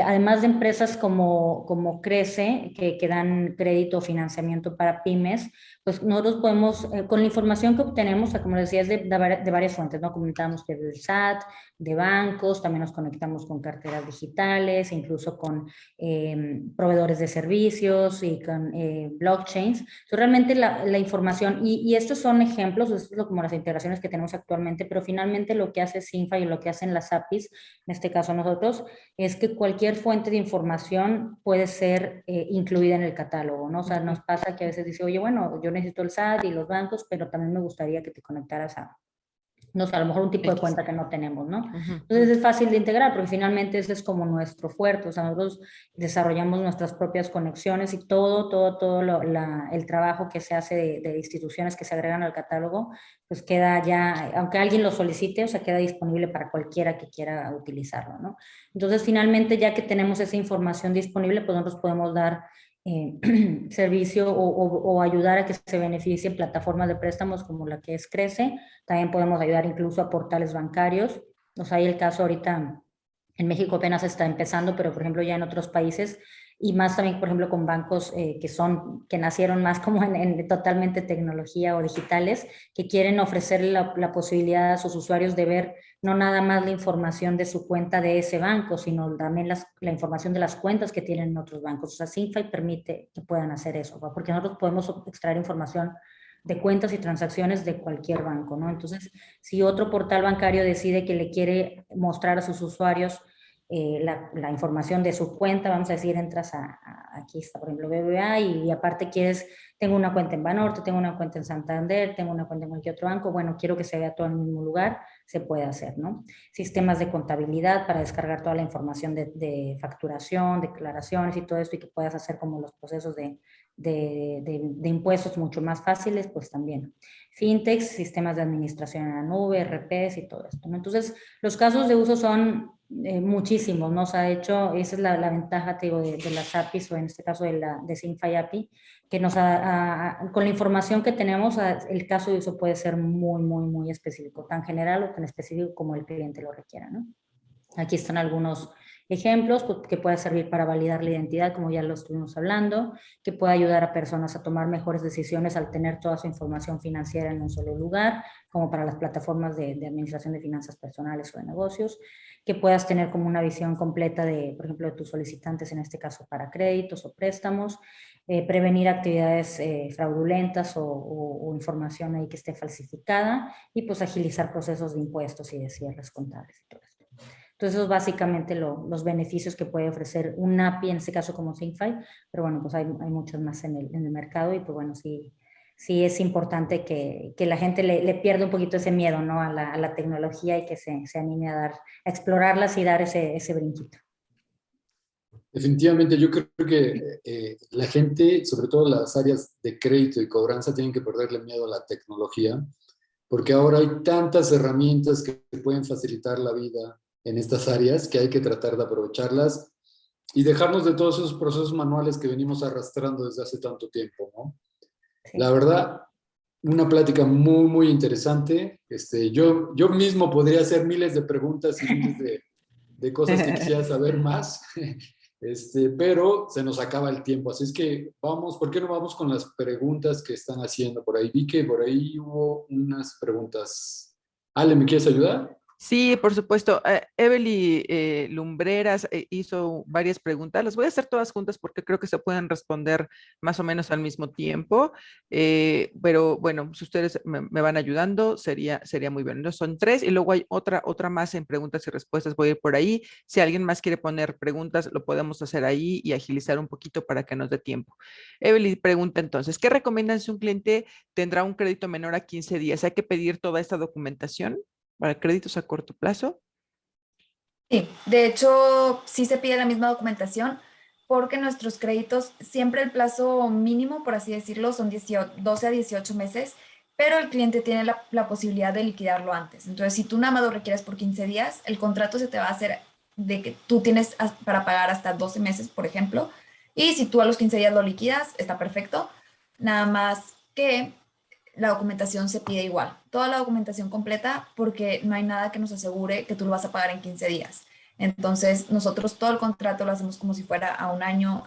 Además de empresas como Crece, que dan crédito o financiamiento para pymes, pues nosotros podemos, con la información que obtenemos, o sea, como decía, es de varias fuentes, ¿no? Comentamos que del SAT, de bancos, también nos conectamos con carteras digitales, incluso con proveedores de servicios y con blockchains. Entonces, realmente la información, y estos son ejemplos, esto es como las integraciones que tenemos actualmente, pero finalmente lo que hace Sinfy y lo que hacen las APIs, en este caso nosotros, es que cualquier fuente de información puede ser incluida en el catálogo, ¿no? O sea, nos pasa que a veces dice, oye, bueno, yo necesito el SAT y los bancos, pero también me gustaría que te conectaras a, no sé, a lo mejor un tipo de cuenta que no tenemos, ¿no? Entonces es fácil de integrar porque finalmente ese es como nuestro fuerte, o sea, nosotros desarrollamos nuestras propias conexiones y todo el trabajo que se hace de instituciones que se agregan al catálogo, pues queda ya, aunque alguien lo solicite, o sea, queda disponible para cualquiera que quiera utilizarlo, ¿no? Entonces finalmente ya que tenemos esa información disponible, pues nosotros podemos dar servicio o ayudar a que se beneficien plataformas de préstamos como la que es Crece. También podemos ayudar incluso a portales bancarios. O sea, hay el caso ahorita en México apenas está empezando, pero por ejemplo ya en otros países y más también, por ejemplo, con bancos que nacieron más como en totalmente tecnología o digitales, que quieren ofrecerle la posibilidad a sus usuarios de ver no nada más la información de su cuenta de ese banco, sino también la información de las cuentas que tienen en otros bancos. O sea, Sinfy permite que puedan hacer eso, ¿no? Porque nosotros podemos extraer información de cuentas y transacciones de cualquier banco, ¿no? Entonces, si otro portal bancario decide que le quiere mostrar a sus usuarios la información de su cuenta, vamos a decir, entras aquí está, por ejemplo, BBVA y aparte quieres, tengo una cuenta en Banorte, tengo una cuenta en Santander, tengo una cuenta en cualquier otro banco, bueno, quiero que se vea todo en el mismo lugar, se puede hacer, ¿no? Sistemas de contabilidad para descargar toda la información de facturación, declaraciones y todo esto y que puedas hacer como los procesos de impuestos mucho más fáciles, pues también. Fintechs, sistemas de administración en la nube, RPs y todo esto, ¿no? Entonces, los casos de uso son muchísimos, ¿no? O sea, de hecho, esa es la ventaja, te digo, de las APIs, o en este caso de Sinfy API, que con la información que tenemos, el caso de uso puede ser muy específico, tan general o tan específico como el cliente lo requiera, ¿no? Aquí están algunos ejemplos que puede servir para validar la identidad, como ya lo estuvimos hablando, que puede ayudar a personas a tomar mejores decisiones al tener toda su información financiera en un solo lugar, como para las plataformas de administración de finanzas personales o de negocios, que puedas tener como una visión completa de, por ejemplo, de tus solicitantes, en este caso para créditos o préstamos, prevenir actividades fraudulentas o información ahí que esté falsificada y pues agilizar procesos de impuestos y de cierres contables y todo esto. Entonces, esos básicamente los beneficios que puede ofrecer un API, en este caso como Sinfy, pero bueno, pues hay muchos más en el mercado y pues bueno, sí es importante que la gente le pierda un poquito ese miedo, ¿no? a la tecnología y que se anime a explorarlas y dar ese brinquito. Definitivamente, yo creo que la gente, sobre todo las áreas de crédito y cobranza, tienen que perderle miedo a la tecnología, porque ahora hay tantas herramientas que pueden facilitar la vida en estas áreas que hay que tratar de aprovecharlas y dejarnos de todos esos procesos manuales que venimos arrastrando desde hace tanto tiempo, ¿no? Sí. La verdad, una plática muy interesante. Yo mismo podría hacer miles de preguntas y miles de cosas que quisiera saber más, pero se nos acaba el tiempo. Así es que ¿por qué no vamos con las preguntas que están haciendo por ahí? Vi que por ahí hubo unas preguntas. Ale, ¿me quieres ayudar? Sí, por supuesto. Evely Lumbreras hizo varias preguntas. Las voy a hacer todas juntas porque creo que se pueden responder más o menos al mismo tiempo. Pero bueno, si ustedes me van ayudando, sería muy bien. No, son 3 y luego hay otra más en preguntas y respuestas. Voy a ir por ahí. Si alguien más quiere poner preguntas, lo podemos hacer ahí y agilizar un poquito para que nos dé tiempo. Evely pregunta entonces, ¿qué recomiendan si un cliente tendrá un crédito menor a 15 días? ¿Hay que pedir toda esta documentación para créditos a corto plazo? Sí, de hecho, sí se pide la misma documentación porque nuestros créditos, siempre el plazo mínimo, por así decirlo, son 12 a 18 meses, pero el cliente tiene la posibilidad de liquidarlo antes. Entonces, si tú nada más lo requieres por 15 días, el contrato se te va a hacer de que tú tienes para pagar hasta 12 meses, por ejemplo, y si tú a los 15 días lo liquidas, está perfecto. Nada más que la documentación se pide igual, toda la documentación completa, porque no hay nada que nos asegure que tú lo vas a pagar en 15 días. Entonces, nosotros todo el contrato lo hacemos como si fuera a un año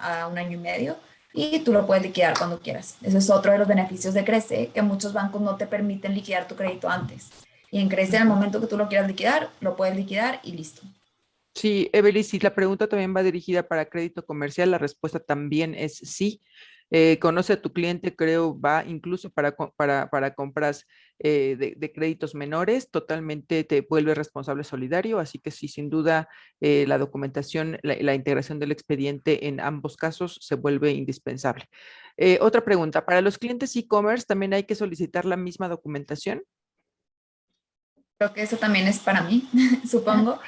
y medio, y tú lo puedes liquidar cuando quieras. Eso es otro de los beneficios de Crece, que muchos bancos no te permiten liquidar tu crédito antes. Y en Crece, en el momento que tú lo quieras liquidar, lo puedes liquidar y listo. Sí, Evelyn, si la pregunta también va dirigida para crédito comercial, la respuesta también es sí. Conoce a tu cliente, creo, va incluso para compras de créditos menores, totalmente te vuelve responsable solidario, así que sí, sin duda, la documentación, la integración del expediente en ambos casos se vuelve indispensable. Otra pregunta, para los clientes e-commerce, ¿también hay que solicitar la misma documentación? Creo que eso también es para mí, supongo.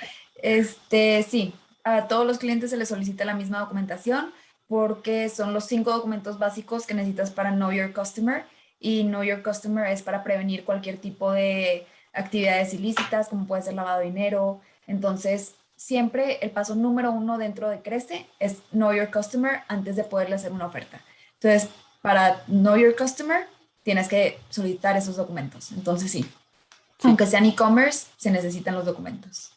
Sí, a todos los clientes se les solicita la misma documentación porque son los 5 documentos básicos que necesitas para Know Your Customer, y Know Your Customer es para prevenir cualquier tipo de actividades ilícitas, como puede ser lavado de dinero. Entonces, siempre el paso número 1 dentro de Crece es Know Your Customer antes de poderle hacer una oferta. Entonces, para Know Your Customer, tienes que solicitar esos documentos. Entonces, sí. Sí, Aunque sean e-commerce, se necesitan los documentos.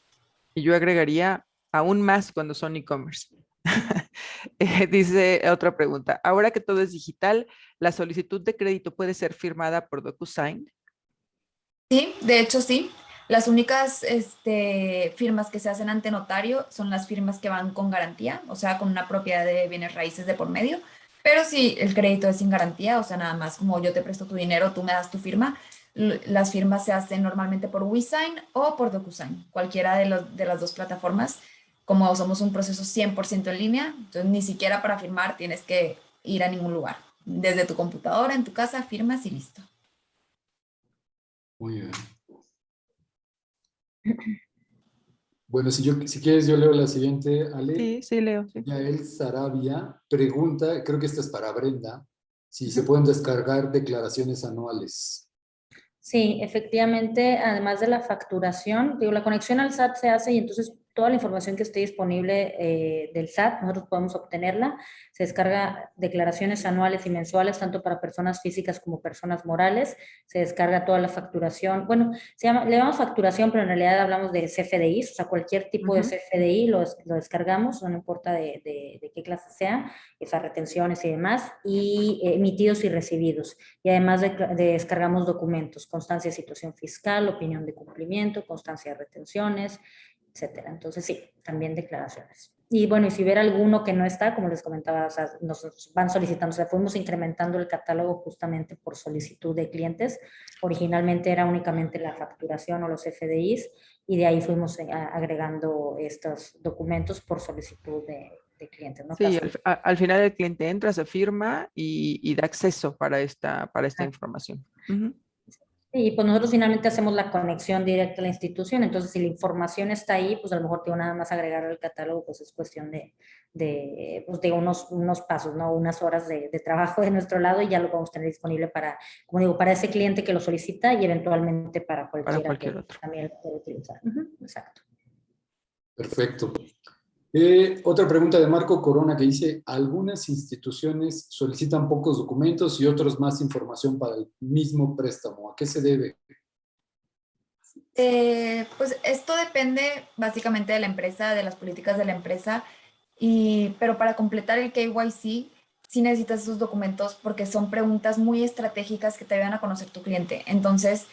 y yo agregaría aún más cuando son e-commerce. Dice otra pregunta. Ahora que todo es digital, ¿la solicitud de crédito puede ser firmada por DocuSign? Sí, de hecho sí. Las únicas firmas que se hacen ante notario son las firmas que van con garantía, o sea, con una propiedad de bienes raíces de por medio. Pero si el crédito es sin garantía, o sea, nada más como yo te presto tu dinero, tú me das tu firma, las firmas se hacen normalmente por WeSign o por DocuSign, cualquiera de las dos plataformas. Como somos un proceso 100% en línea, entonces ni siquiera para firmar tienes que ir a ningún lugar. Desde tu computadora, en tu casa, firmas y listo. Muy bien. Bueno, si quieres, yo leo la siguiente, Ale. Sí, sí, Leo, sí. Yael Sarabia pregunta, creo que esta es para Brenda, si se Ujú. pueden descargar declaraciones anuales. Sí, efectivamente, además de la facturación, digo, la conexión al SAT se hace y entonces toda la información que esté disponible del SAT, nosotros podemos obtenerla. Se descarga declaraciones anuales y mensuales, tanto para personas físicas como personas morales. Se descarga toda la facturación. Bueno, le llamamos facturación, pero en realidad hablamos de CFDIs, o sea, cualquier tipo de Ujú. CFDI lo descargamos, no importa de qué clase sea, esas retenciones y demás, y emitidos y recibidos. Y además descargamos documentos, constancia de situación fiscal, opinión de cumplimiento, constancia de retenciones, etcétera. Entonces, sí, también declaraciones. Y bueno, y si hubiera alguno que no está, como les comentaba, o sea, nos van solicitando, o sea, fuimos incrementando el catálogo justamente por solicitud de clientes. Originalmente era únicamente la facturación o los FDIs, y de ahí fuimos agregando estos documentos por solicitud de clientes, ¿no? Sí, Caso de... al final el cliente entra, se firma y da acceso para esta información. Ujú. Y pues nosotros finalmente hacemos la conexión directa a la institución, entonces si la información está ahí, pues a lo mejor tengo nada más agregar al catálogo, pues es cuestión pues de unos pasos, ¿no? Unas horas de trabajo de nuestro lado y ya lo vamos a tener disponible para, como digo, para ese cliente que lo solicita y eventualmente para Para cualquiera cualquier que otro. también lo pueda utilizar. Ujú, exacto. Perfecto. Otra pregunta de Marco Corona que dice, algunas instituciones solicitan pocos documentos y otros más información para el mismo préstamo. ¿A qué se debe? Pues esto depende básicamente de la empresa, de las políticas de la empresa, pero para completar el KYC sí necesitas esos documentos porque son preguntas muy estratégicas que te ayudan a conocer tu cliente. Entonces,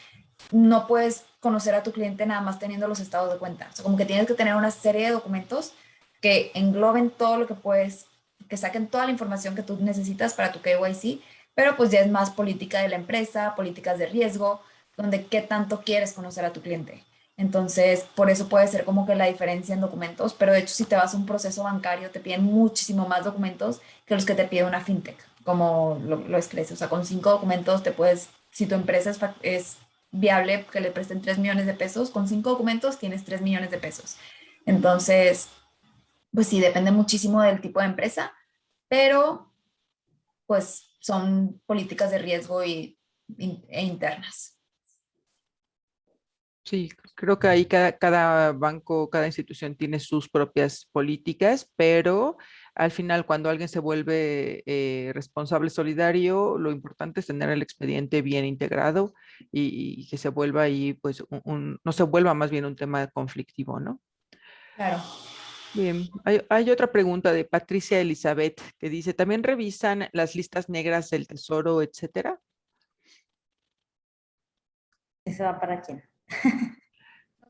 no puedes conocer a tu cliente nada más teniendo los estados de cuenta. O sea, como que tienes que tener una serie de documentos que engloben todo lo que puedes, que saquen toda la información que tú necesitas para tu KYC, pero pues ya es más política de la empresa, políticas de riesgo, donde qué tanto quieres conocer a tu cliente. Entonces, por eso puede ser como que la diferencia en documentos, pero de hecho si te vas a un proceso bancario te piden muchísimo más documentos que los que te pide una fintech, como lo es Crece. O sea, con 5 documentos te puedes, si tu empresa es viable que le presten 3 millones de pesos, con 5 documentos tienes 3 millones de pesos. Entonces, pues sí, depende muchísimo del tipo de empresa, pero pues son políticas de riesgo e internas. Sí, creo que ahí cada banco, cada institución tiene sus propias políticas, pero al final cuando alguien se vuelve responsable solidario, lo importante es tener el expediente bien integrado y que se vuelva ahí, pues, no se vuelva más bien un tema conflictivo, ¿no? Claro. Bien, hay otra pregunta de Patricia Elizabeth que dice, ¿también revisan las listas negras del tesoro, etcétera? ¿Ese va para quién?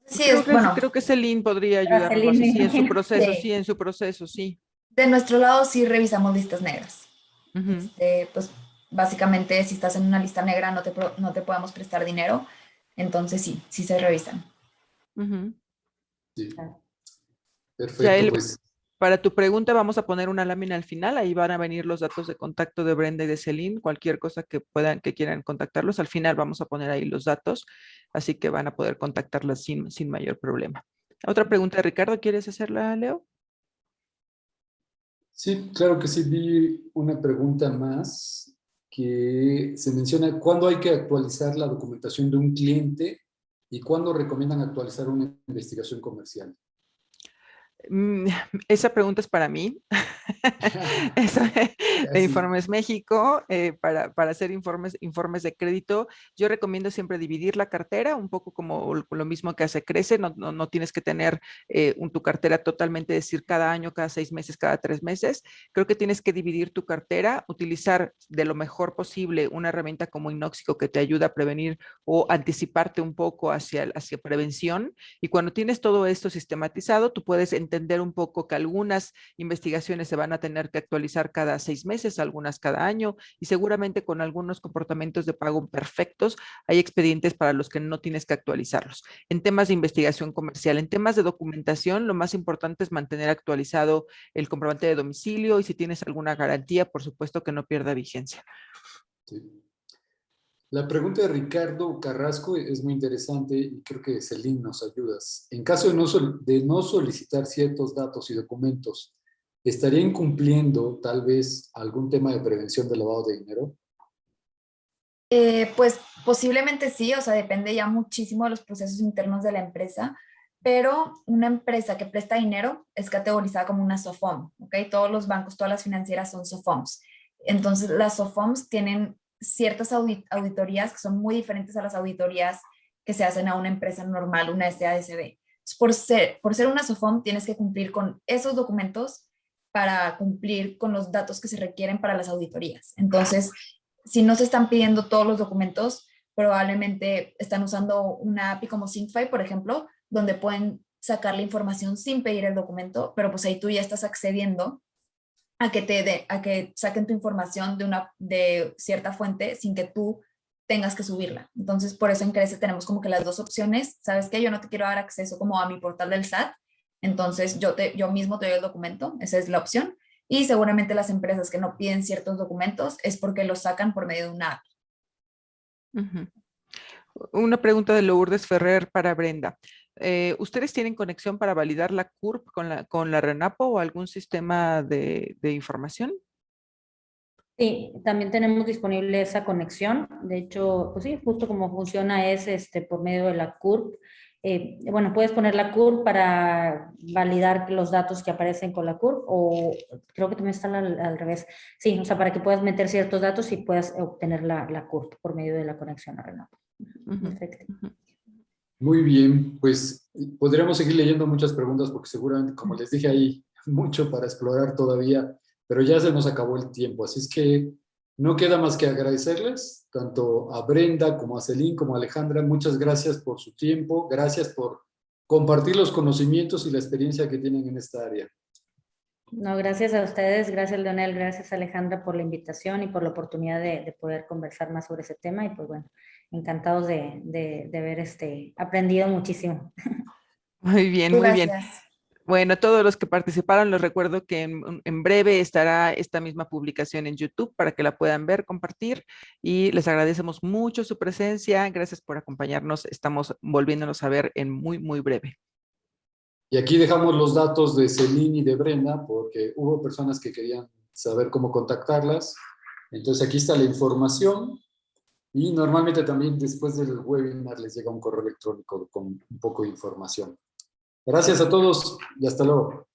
Sí, es, bueno, Creo que Celine podría Para ayudarnos más. Celine, me Sí, en su imagino. proceso, sí. sí, en su proceso, sí. De nuestro lado sí revisamos listas negras. Ujú, Pues básicamente si estás en una lista negra no te podemos prestar dinero. Entonces sí, sí se revisan. ujú. Sí, Ya perfecto, él, pues para tu pregunta vamos a poner una lámina al final, ahí van a venir los datos de contacto de Brenda y de Celine, cualquier cosa que puedan, que quieran contactarlos, al final vamos a poner ahí los datos, así que van a poder contactarlas sin mayor problema. Otra pregunta de Ricardo, ¿quieres hacerla, Leo? sí, claro que sí. Vi una pregunta más que se menciona cuándo hay que actualizar la documentación de un cliente y cuándo recomiendan actualizar una investigación comercial. Mm, Esa pregunta es para mí. Eso de Casi. Informes México, para hacer informes de crédito, yo recomiendo siempre dividir la cartera, un poco como lo mismo que hace Crece, no tienes que tener tu cartera totalmente, decir cada año, cada 6 meses, cada 3 meses. Creo que tienes que dividir tu cartera, utilizar de lo mejor posible una herramienta como Inóxico que te ayuda a prevenir o anticiparte un poco hacia prevención. Y cuando tienes todo esto sistematizado, tú puedes entender un poco que algunas investigaciones se van a tener que actualizar cada 6 meses, algunas cada año, y seguramente con algunos comportamientos de pago perfectos hay expedientes para los que no tienes que actualizarlos. En temas de investigación comercial, en temas de documentación, lo más importante es mantener actualizado el comprobante de domicilio y si tienes alguna garantía, por supuesto que no pierda vigencia. Sí. La pregunta de Ricardo Carrasco es muy interesante y creo que Celine nos ayudas. En caso de no solicitar ciertos datos y documentos, ¿estaría incumpliendo tal vez algún tema de prevención de lavado de dinero? Pues posiblemente sí, o sea, depende ya muchísimo de los procesos internos de la empresa, pero una empresa que presta dinero es categorizada como una SOFOM, ¿ok? Todos los bancos, todas las financieras son SOFOMs. Entonces, las SOFOMs tienen ciertas auditorías que son muy diferentes a las auditorías que se hacen a una empresa normal, una SADCB. Por ser una SOFOM, tienes que cumplir con esos documentos para cumplir con los datos que se requieren para las auditorías. Entonces, si no se están pidiendo todos los documentos, probablemente están usando una API como SyncFi, por ejemplo, donde pueden sacar la información sin pedir el documento, pero pues ahí tú ya estás accediendo a que saquen tu información de cierta fuente sin que tú tengas que subirla. Entonces, por eso en Crece tenemos como que las dos opciones. ¿Sabes qué? Yo no te quiero dar acceso como a mi portal del SAT, entonces yo mismo te doy el documento, esa es la opción. Y seguramente las empresas que no piden ciertos documentos es porque los sacan por medio de una app. Ujú. Una pregunta de Lourdes Ferrer para Brenda. ¿Ustedes tienen conexión para validar la CURP con la RENAPO o algún sistema de información? Sí, también tenemos disponible esa conexión. De hecho, pues sí, justo como funciona es por medio de la CURP. Bueno, puedes poner la CURP para validar los datos que aparecen con la CURP o creo que también están al revés. Sí, o sea, para que puedas meter ciertos datos y puedas obtener la CURP por medio de la conexión a Renato. Ujú, Perfecto. ujú. Muy bien, pues podríamos seguir leyendo muchas preguntas porque seguramente, como les dije, hay mucho para explorar todavía, pero ya se nos acabó el tiempo, así es que no queda más que agradecerles tanto a Brenda como a Celine como a Alejandra. Muchas gracias por su tiempo, gracias por compartir los conocimientos y la experiencia que tienen en esta área. No, gracias a ustedes, gracias Leonel, gracias Alejandra por la invitación y por la oportunidad de poder conversar más sobre ese tema y pues bueno, encantados de haber aprendido muchísimo. Muy bien, muy bien. Gracias. Bueno, a todos los que participaron, les recuerdo que en breve estará esta misma publicación en YouTube para que la puedan ver, compartir y les agradecemos mucho su presencia. Gracias por acompañarnos. Estamos volviéndonos a ver en muy, muy breve. Y aquí dejamos los datos de Celine y de Brenda porque hubo personas que querían saber cómo contactarlas. Entonces aquí está la información. Y normalmente también después del webinar les llega un correo electrónico con un poco de información. Gracias a todos y hasta luego.